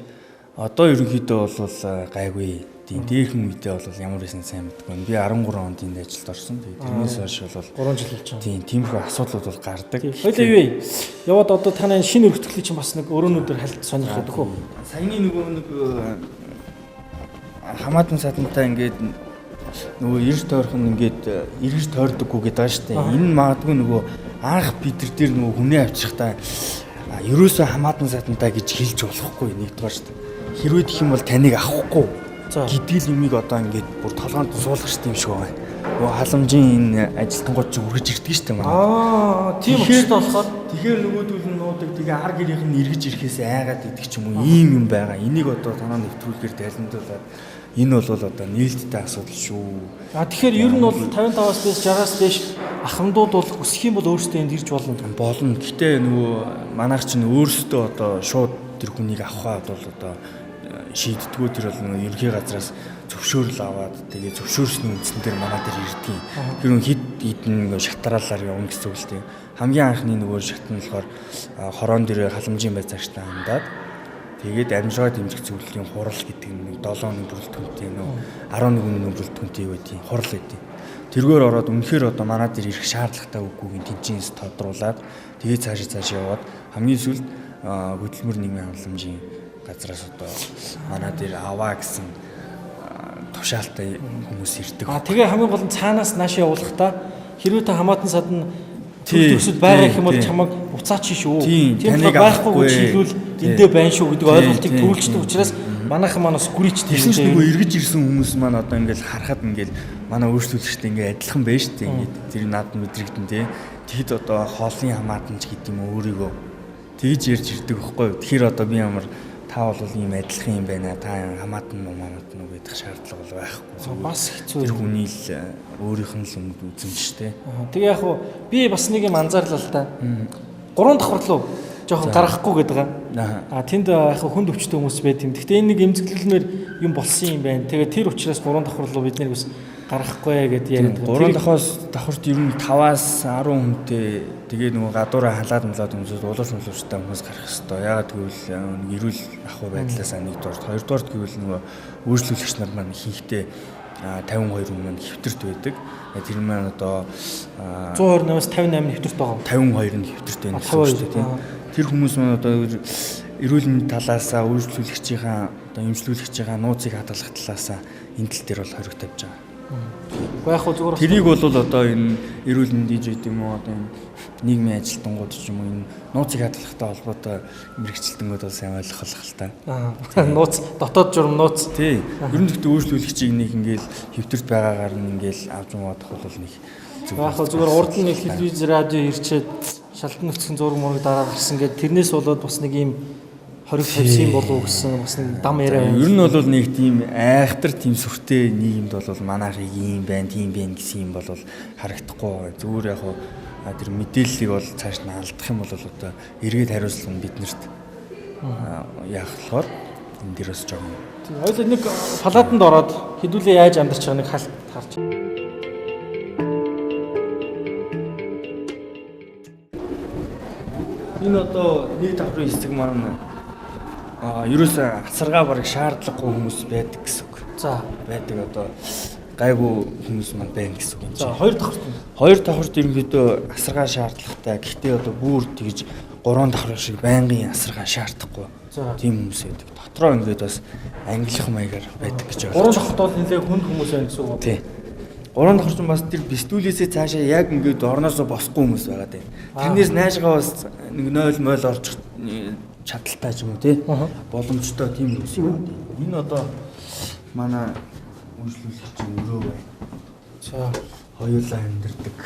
S2: Одоо ерөнхийдөө бол гайгүй. Тийм дээрхэн үедээ бол ямар байсан сайн мэдгүй. Би 13 онд энд ажилд орсон. Тэрнээс хойш бол
S1: 3 жил болж байгаа.
S2: Тийм тиймэрхүү асуудлууд бол гардаг.
S1: Хоёлаа юу вэ? Яваад одоо таны шинэ өргөтгөлийн чинь бас нэг өрөөнүүдээр хальт сонирхоод өгөө.
S2: Саяны нөгөө нэг хамаатан садантай ингээд нөгөө ирж тойрхон ингээд эргэж тойрдоггүй гэдэг байгаа шүү дээ. Энэ магадгүй нөгөө анх бид нар дээр нөгөө хүнээ авчихтаа ерөөсөө хамаатан садантай гэж хэлж болохгүй нэгдүгээр шүү дээ. Хэрвээ гэх юм бол таныг авахгүй гэдгийг юмыг одоо ингээд бүр толгоонд суулгах шүү дээ юм шиг байна. Нөгөө халамжийн энэ ажилтнууд ч үргэж ирдэг шүү дээ манай.
S1: Тийм учраас болохоор
S2: тэгэхээр нөгөөдөл нь нуудаг тэгээ ар гэрийнх нь эргэж ирэхээс айгаад идэх ч юм уу ийм юм байгаа. Энийг одоо танаа нэвтрүүлгээр тайлбарлуулаад энэ бол одоо нээлттэй асуудал шүү.
S1: Тэгэхээр ер нь бол 55-аас дээш 60-аас дээш ахмадууд бол өсөх юм бол өөрсдөө энд ирж болно.
S2: Болно. Гэтэ нөгөө манайх чинь өөрсдөө одоо шууд тэр хүнийг авахад бол одоо шийддгүү тэр бол нөгөө ерхий газраас зөвшөөрөл аваад тэгээ зөвшөөрсний үндсэн дээр манай дээр ирдэг. Тэр хүн хэд хэдэн шатраалаар явна гэсэн үг л тийм. Хамгийн анхны нөгөө шат нь болохоор хорон дээр халамжийн байцаагчтай хандаад Тэгээд амжиргаа дэмжих зөвлөлийн хурал гэдэг нэг 7 оны бүрэлдэхүүнтэй нөө 11 оны бүрэлдэхүүнтэй юу гэдэг хурал гэдэг. Тэргээр ороод үнэхээр одоо манай дээр ирэх шаардлагатай үгүйгийн тэнцэнээс тодруулаад тэгээд цааш яваад хамгийн сүүлд хөдөлмөр нийгмийн хамгаалалтын газраас одоо манай дээр аваа гэсэн тушаалтай хүмүүс ирдэг.
S1: Тэгээ хамгийн гол нь цаанаас нааш явуулахдаа хэрвээ та хамаатан садна төсөд байгаа юм бол чамайг уцаач шүү. Тийм байхгүй гэж хэлвэл эндээ байна шүү гэдэг ойлголтыг төрүүлждэг учраас манайхан манаас гүрийч
S2: тийм шүү. Нөгөө эргэж ирсэн хүмүүс маань одоо ингээл харахад ингээл манай өөрчлөлттэй ингээ адилхан байж тээ ингээд тэр наад мэдрэгдэн тий. Тэгэд одоо хоолны хамаатанч гэдэг юм өөрийгөө тэгж ярьж ирдэг байхгүй юу. Тэгэхээр одоо би ямар та бол ийм адилхан юм байна. Та хамаатан нумаамат нүг гэдэг шаардлага бол байхгүй.
S1: Бас хэцүү.
S2: Тэр хүний л өөрийнх нь л үзэмжтэй.
S1: Тэгээ яг уу би бас нэг юм анзаарлаа л та. 3 давхар руу жоохон гаргахгүй гэдэг байгаа. Тэнд яг хүнд өвчтэй хүмүүс байт юм. Гэхдээ энэ нэг эмзэглэлмээр юм болсон юм байна. Тэгээ тэр учраас 3 давхар руу бид нэг бас гаргахгүй гэдээ яриад байгаа.
S2: 3 давхарт ер нь 5-аас 10 хүнтэй тэгээ нөгөө гадуураа халаад млаад хүмүүсд улуурч мулуурчтай хүмүүс гарах хэвээр. Яагаад гэвэл эрүүл ахуй байдлаас нэгдүгээр, хоёрдугаар гэвэл нөгөө үйлчлүүлэгч нар маань ихэнхдээ 52 хүн маань хэвтэрт байдаг. Тэр маань одоо
S1: 128-аас 58 хэвтэрт байгаа.
S2: 52 нь хэвтэрт байна гэсэн үг шүү дээ. Тэр хүмүүс маань одоо эрүүл мэндийн талаасаа үйлчлүүлэгчийн одоо эмчлүүлэгчийн нууцыг хадгалах талаасаа энэ тал дээр бол хориг тавьж байгаа.
S1: Уу яг зүгээр
S2: тэрийг бол одоо энэ эрүүл мэндийн жид юм уу одоо энэ нийгмийн ажилтнууд ч юм уу энэ нууцыг хадгалахтай холбоотой мэрэгчлэлтнүүд бол сайн ойлгох л та.
S1: Нууц дотоод журам нууц.
S2: Тий. Ер нь гэхдээ үйлчлүүлэгчийг нэг ингээл хэвтэрт байгаагаар нь ингээл авч явах бол нэг
S1: яг зүгээр урд нь телевиз радио ирчээд шалтан нөхцөн зураг мураг дараа гарсан гэдэг тэрнээс болоод бас нэг юм хориг тавьсан болов уу гэсэн бас нэг дам яриа байна.
S2: Ер нь бол нэг тийм айхтар тийм сүртэй нийгэмд бол манайх ийм байна, тийм байна гэсэн юм бол харагдахгүй. Зүгээр яг тэр мэдээллийг бол цааш нь алдах юм бол одоо эргээд хариуцлага нь биднэрт яах болохоор энэ дээр бас жоохон.
S1: Хоёул нэг палатанд ороод хэдүүлээ яаж амьдарч байгааг нэг халт харж.
S2: Энэ одоо нэг давхрын хэсэг маань ерөөсөө асаргаа бараг шаардлагагүй хүмүүс байдаг гэсэн үг.
S1: За
S2: байдаг одоо гайгүй хүмүүс маань байна гэсэн үг.
S1: За хоёр давхарт.
S2: Хоёр давхарт ерөнхийдөө асаргаа шаардлагатай. Гэхдээ одоо бүр тэгж 3 давхар шиг байнгын асаргаа шаардахгүй. Тийм хүмүүс байдаг. Дотроо ингээд бас ангилах маягаар байдаг гэж байна.
S1: 3 давхарт бол нэлээд хүнд хүмүүс байна гэсэн үг.
S2: Тий. 3 давхар ч бас тэр бистүүлээсээ цаашаа яг ингээд орноосоо босхгүй хүмүүс байгаад байна. Тэрнээс наашгаа бас нэг 0 орчих чадaltaй ч юм уу тий боломжтой тийм хүмүүс юм. Энэ одоо манай үйлчлүүлэгч өрөө байна.
S1: За
S2: хоёулаа амьдэрдэг.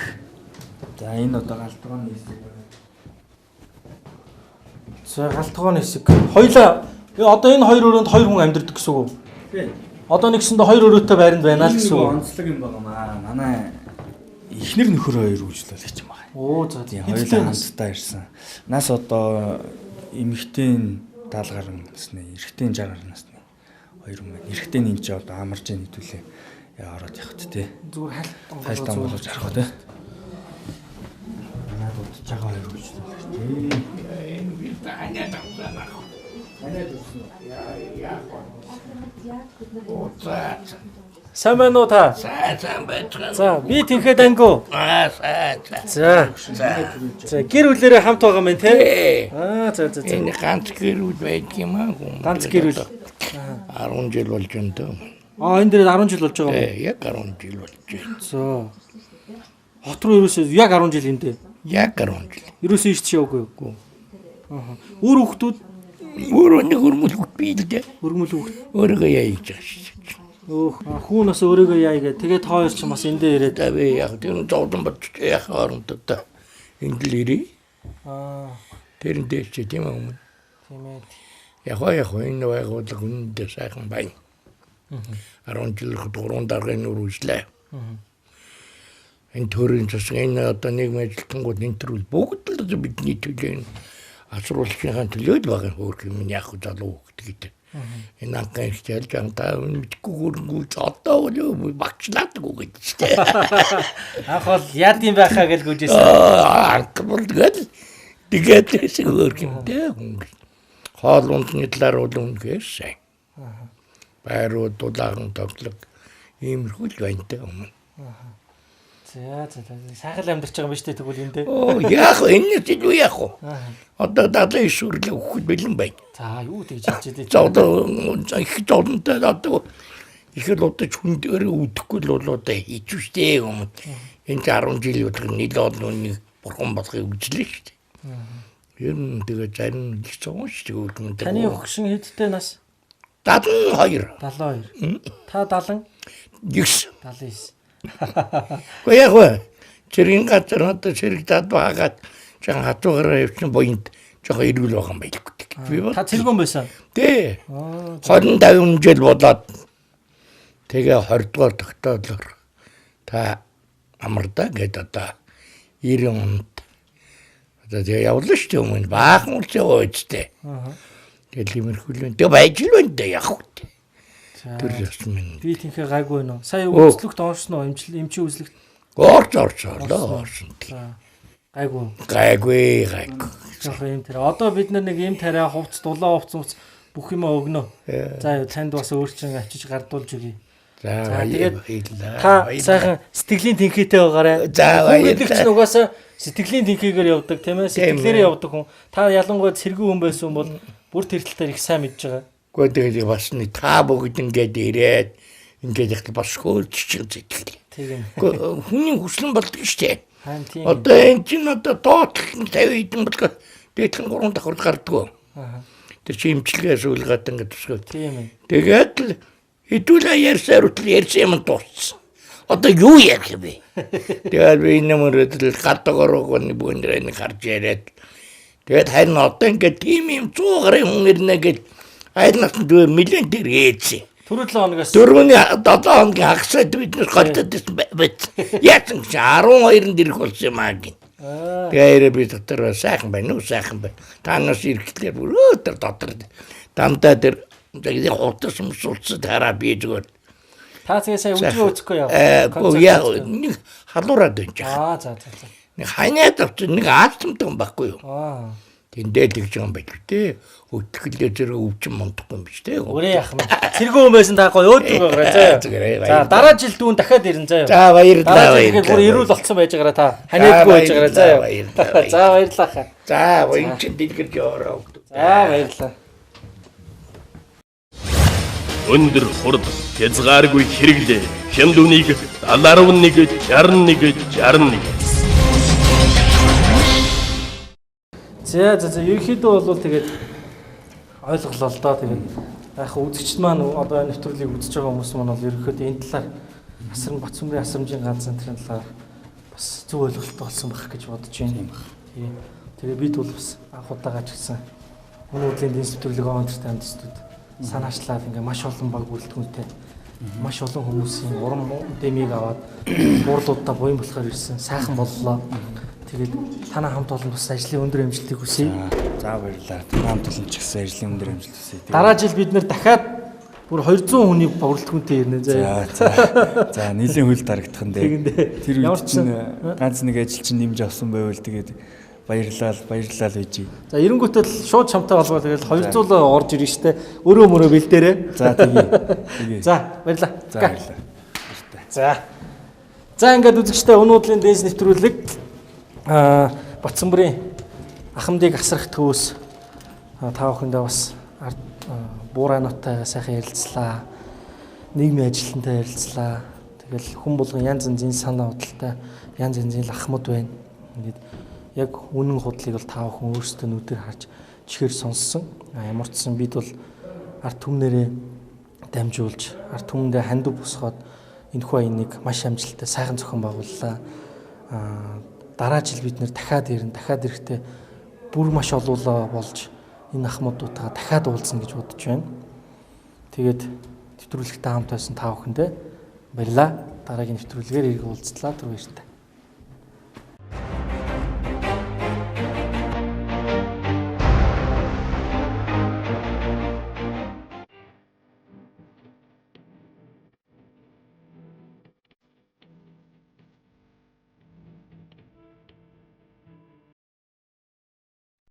S2: За энэ одоо галтгооны хэсэг байна.
S1: За галтгооны хэсэг. Хоёулаа одоо энэ хоёр өрөөнд 2 хүн амьдэрдэг гэсэн үг үү?
S2: Тий.
S1: Одоо нэгсэндээ 2 өрөөтэй байранд байна л гэсэн үг.
S2: Онцлог юм байна. Манай эхнэр нөхөр хоёр үйлчлүүлэгч юм байна.
S1: Оо за
S2: тийм хоёулаа хамтдаа ирсэн. Нас одоо эмэгтэй 70 гаруй насны, эрэгтэй 60 гаруй насны хоёр хүн байна. Эрэгтэй нь ч одоо амарж нийтүүлээ ороод явахт тий.
S1: Зүгээр
S2: хайлтан болгож харах тий. Манайд удаж байгаа хоёр үйлчлүүлэгч тий.
S1: Сайн байна уу та?
S9: Сайн байна.
S1: За би тэнхэд ангуу.
S9: За.
S1: За гэр бүлээрээ хамт байгаа юм тий. За.
S9: Энэ ганц гэр бүл байдаг юм аа.
S1: Ганц гэр бүл.
S9: 10 жил болж байна дөө.
S1: Энэ дээр 10 жил болж байгаа
S9: юм. Яг 10 жил болж байна.
S1: За. Хот руу ерөөсөө яг 10 жил эндээ.
S9: Яг 10 жил.
S1: Ерөөсөө ирч яваагүй. Өөр хүүхдүүд
S9: нэг өрмөлгөт бий л дээ.
S1: Өрмөлгөт.
S9: Өөрийгөө яйж байгаа шүү.
S1: Хүн бас өөрийгөө яагаад тэгээд хоёр ч бас эндээ ирээд
S9: би яг тэр зовдон бод яг хоорондоо энд л ирээ. Тэр энэ ч тийм юм.
S1: Тийм ээ.
S9: Яг энэ байгууллага үнэндээ сайхан байна. 10 жил 3 даргын үргэлжлээ. Энэ төрийн засаг энэ одоо нийгмийн ажилтнууд энэ төрөл бүгд л бидний төлөө асруулгын төлөө л байгаа хөөх юм яг залуу гэдэг. Энэ анхаа хичээл жантаа мэдгүй хөрөнгөж одоо бол багчлаадаг үг гэж дээ.
S1: Анх бол яад юм байхаа гэж гүжсэн.
S9: Анх бол тэгээд хөөх юм дээ. хоол ундны талаар бол үнэхээр сайн. Байрууд дулаахан тоглог иймэрхүү л байна те өмнө.
S1: За сайхан амьдарч байгаа юм биш үү тэгвэл энэ дээ.
S9: Оо яах вэ? Энэ зүйл яах вэ? Одоо 79 хүртэл өгөхөд бэлэн байна.
S1: За юу тэгж хэлж дээ.
S9: За одоо их зовлонтой одоо их л удаж хүн дээр үдэхгүй л бол одоо хийж үстэй юм. Энэ 10 жил удаа нийл олон бурхан болохыг үжлээ шүү дээ. Ер нь тэгээ зарим их зовон шүү дээ.
S1: Таны өгшин хэдтэй нас?
S9: 72.
S1: 72. Та 70?
S9: 9.
S1: 79.
S9: Гэхдээ яг вэ? Зэргийн газар одоо зэрэг дад багаад жан хатуугаараа явсан боёнд жоохон эргэл байгаа юм байлгүй.
S1: Та цэргүүн байсан?
S9: Тий. 25 жил болоод тэгээ 20 дугаар тогтоолоор та амарда гэдэг одоо 90 онд одоо тэгээ явлаа шүү дээ өмнө баахан улсын өөжтэй. Тэгээ иймэрхүү л тэгээ байж л байна да яг үү. Тэр ясм минь.
S1: Би тэнхээ гайгүй байна уу? Сая үзлэгт орсон уу? Эмчийн үзлэгт.
S9: Орсон. Гайгүй.
S1: Жохоо юм тэр. Одоо бид нэг юм тариа хувц, дулаан хувц бүх юм өгнө. За танд бас өөрчлөн ачиж гардуулж өгье.
S9: За тэгээд
S1: та сайхан сэтгэлийн тэнхээтэй байгаарай.
S9: За
S1: баярлалаа. Угаасаа сэтгэлийн тэнхээгээр явдаг тийм ээ. Сэтгэлээрээ явдаг хүн. Та ялангуяа цэргийн хүн байсан бол бүр тэр тал дээр их сайн мэдж байгаа.
S9: Гэхдээ тэгээд бас нэг та бүгд ингээд ирээд ингээд их бас хөөлчих зүйл.
S1: Тийм.
S9: Хүний хүслэн болдог штеп.
S1: Хаан тийм.
S9: Одоо энэ чинь одоо доотлон 50 хэдэн болго дээдлэн 3 давхар гардггүй. Тэр чи имчилгээ суулгаад ингээд тусгав.
S1: Тийм ээ.
S9: Тэгээд л хэдүүлээ ярьсаар үтэл ярьсан юм дууссан. Одоо юу ярих вэ? Тэгээд би энэ мөрөдөл гадагрууг нь бүгнэрээ нэг харж яриад. Тэгээд харин одоо ингээд тийм юм 100 гарын хүн ирнэ гэж айднаас дүү миллион дээр ээжээ.
S1: Түрүү 7 хоногоос
S9: 7 хоногийн хагасад биднээс голдсон байт. Яасан ч 12-нд ирэх болсон юм аа гин. Тэгээд би дотор сайхан байна уу сайхан байна. Танаас ирэхлээр бүр өдөр дотор дандаа тэр тэгээд хутас юмсуулцад хараа би зүгээр.
S1: Та тэгээ сая үжиг өцөхгүй яа.
S9: Яа нэг халуураад байж байгаа.
S1: За.
S9: Нэг хайнаад авчих нэг аалтамтай юм байхгүй юу? Тэндээ тэгж юм байх үү? Өтгөлөө зэрэг өвчин мундахгүй юм биш үү?
S1: Өөрөө яах юм. Цэргийн хүн байсан та гоё өөдрөг байгаарай заа. За дараа жил дүүн дахиад ирэн заа.
S9: За баярлалаа.
S1: Тэгээд бүр эрүүл болцсон байж байгаараа та. Ханиадгүй байж байгаарай заа. За баярлалаа.
S9: За энэ ч дэлгэрж яваараа.
S1: За баярлалаа.
S7: Өндөр хурд хязгааргүй хэрэглээ. Хямд үнийг 71 61.
S1: За ерөнхийдөө бол тэгээд ойлголоо л доо тэгээд яг үзэгчд маань одоо энэ нэвтрүүлгийг үзэж байгаа хүмүүс маань бол ерөнхийдөө энэ талаар Бацмүрийн асрамжийн ганцхан тэрэн талаар бас зөв ойлголттой болсон байх гэж бодож байна. Тэгээ бид бол бас анх удаага ч гэсэн өнөө үеийн эдийн нэвтрүүлэг онцтой амьдстууд санаачлаад ингээ маш олон баг бүрэлдэхүүнтэй маш олон хүмүүсийн урам дэмийг аваад буурлуудаа буян болохоор ирсэн. Сайхан боллоо. Тэгээд танаа хамт олон бас ажлын өндөр амжилтыг хүсье.
S2: За баярлалаа. Танаа хамт олон ч гэсэн ажлын өндөр амжилт хүсье.
S1: Дараа жил бид нэр дахиад бүр 200 хүний бүрэлдэхүүнтэй ирнэ заа.
S2: За нийлэн хөл дарагдах нь дээ. Тэр үед чинь ганц нэг ажил чинь нэмж авсан байвал тэгээд баярлалаа үйжий. За
S1: эренгүүтэл шууд чамтай болгоо тэгээд 200 орж ирнэ штэ. Өрөө мөрөө бэлдээрээ.
S2: За тэгээ.
S1: За баярлалаа.
S2: За баярлалаа.
S1: За ингээд үзэгчтэй өнөөдрийн дэнс нэвтрүүлэг Бацмүрийн ахмадыг асрах төвөөс та бүхэндээ бас буурайнуудтай сайхан ярилцлаа. Нийгмийн ажилтнтай ярилцлаа. Тэгэл хүн болгон янз янзын санаа бодолтой янз янзын ахмад байна. Ингээд яг үнэн худлыг бол та бүхэн өөрсдөө нүдээр харж чихээр сонссон. Ямар ч сан бид бол ард түмнэрээ дамжуулж ард түмэндээ хандив босгоод энэхүү аяныг маш амжилттай сайхан зохион байгууллаа. Дараа жил бид нэр дахиад ирэхдээ бүр маш олоолаа болж энэ ахмадуудаа дахиад уулзна гэж бодож байна. Тэгээд нэвтрүүлэгтээ хамт байсан та бүхэндээ баярлалаа. Дараагийн нэвтрүүлгээр ирэх уулзлаа. Түр баярлалаа.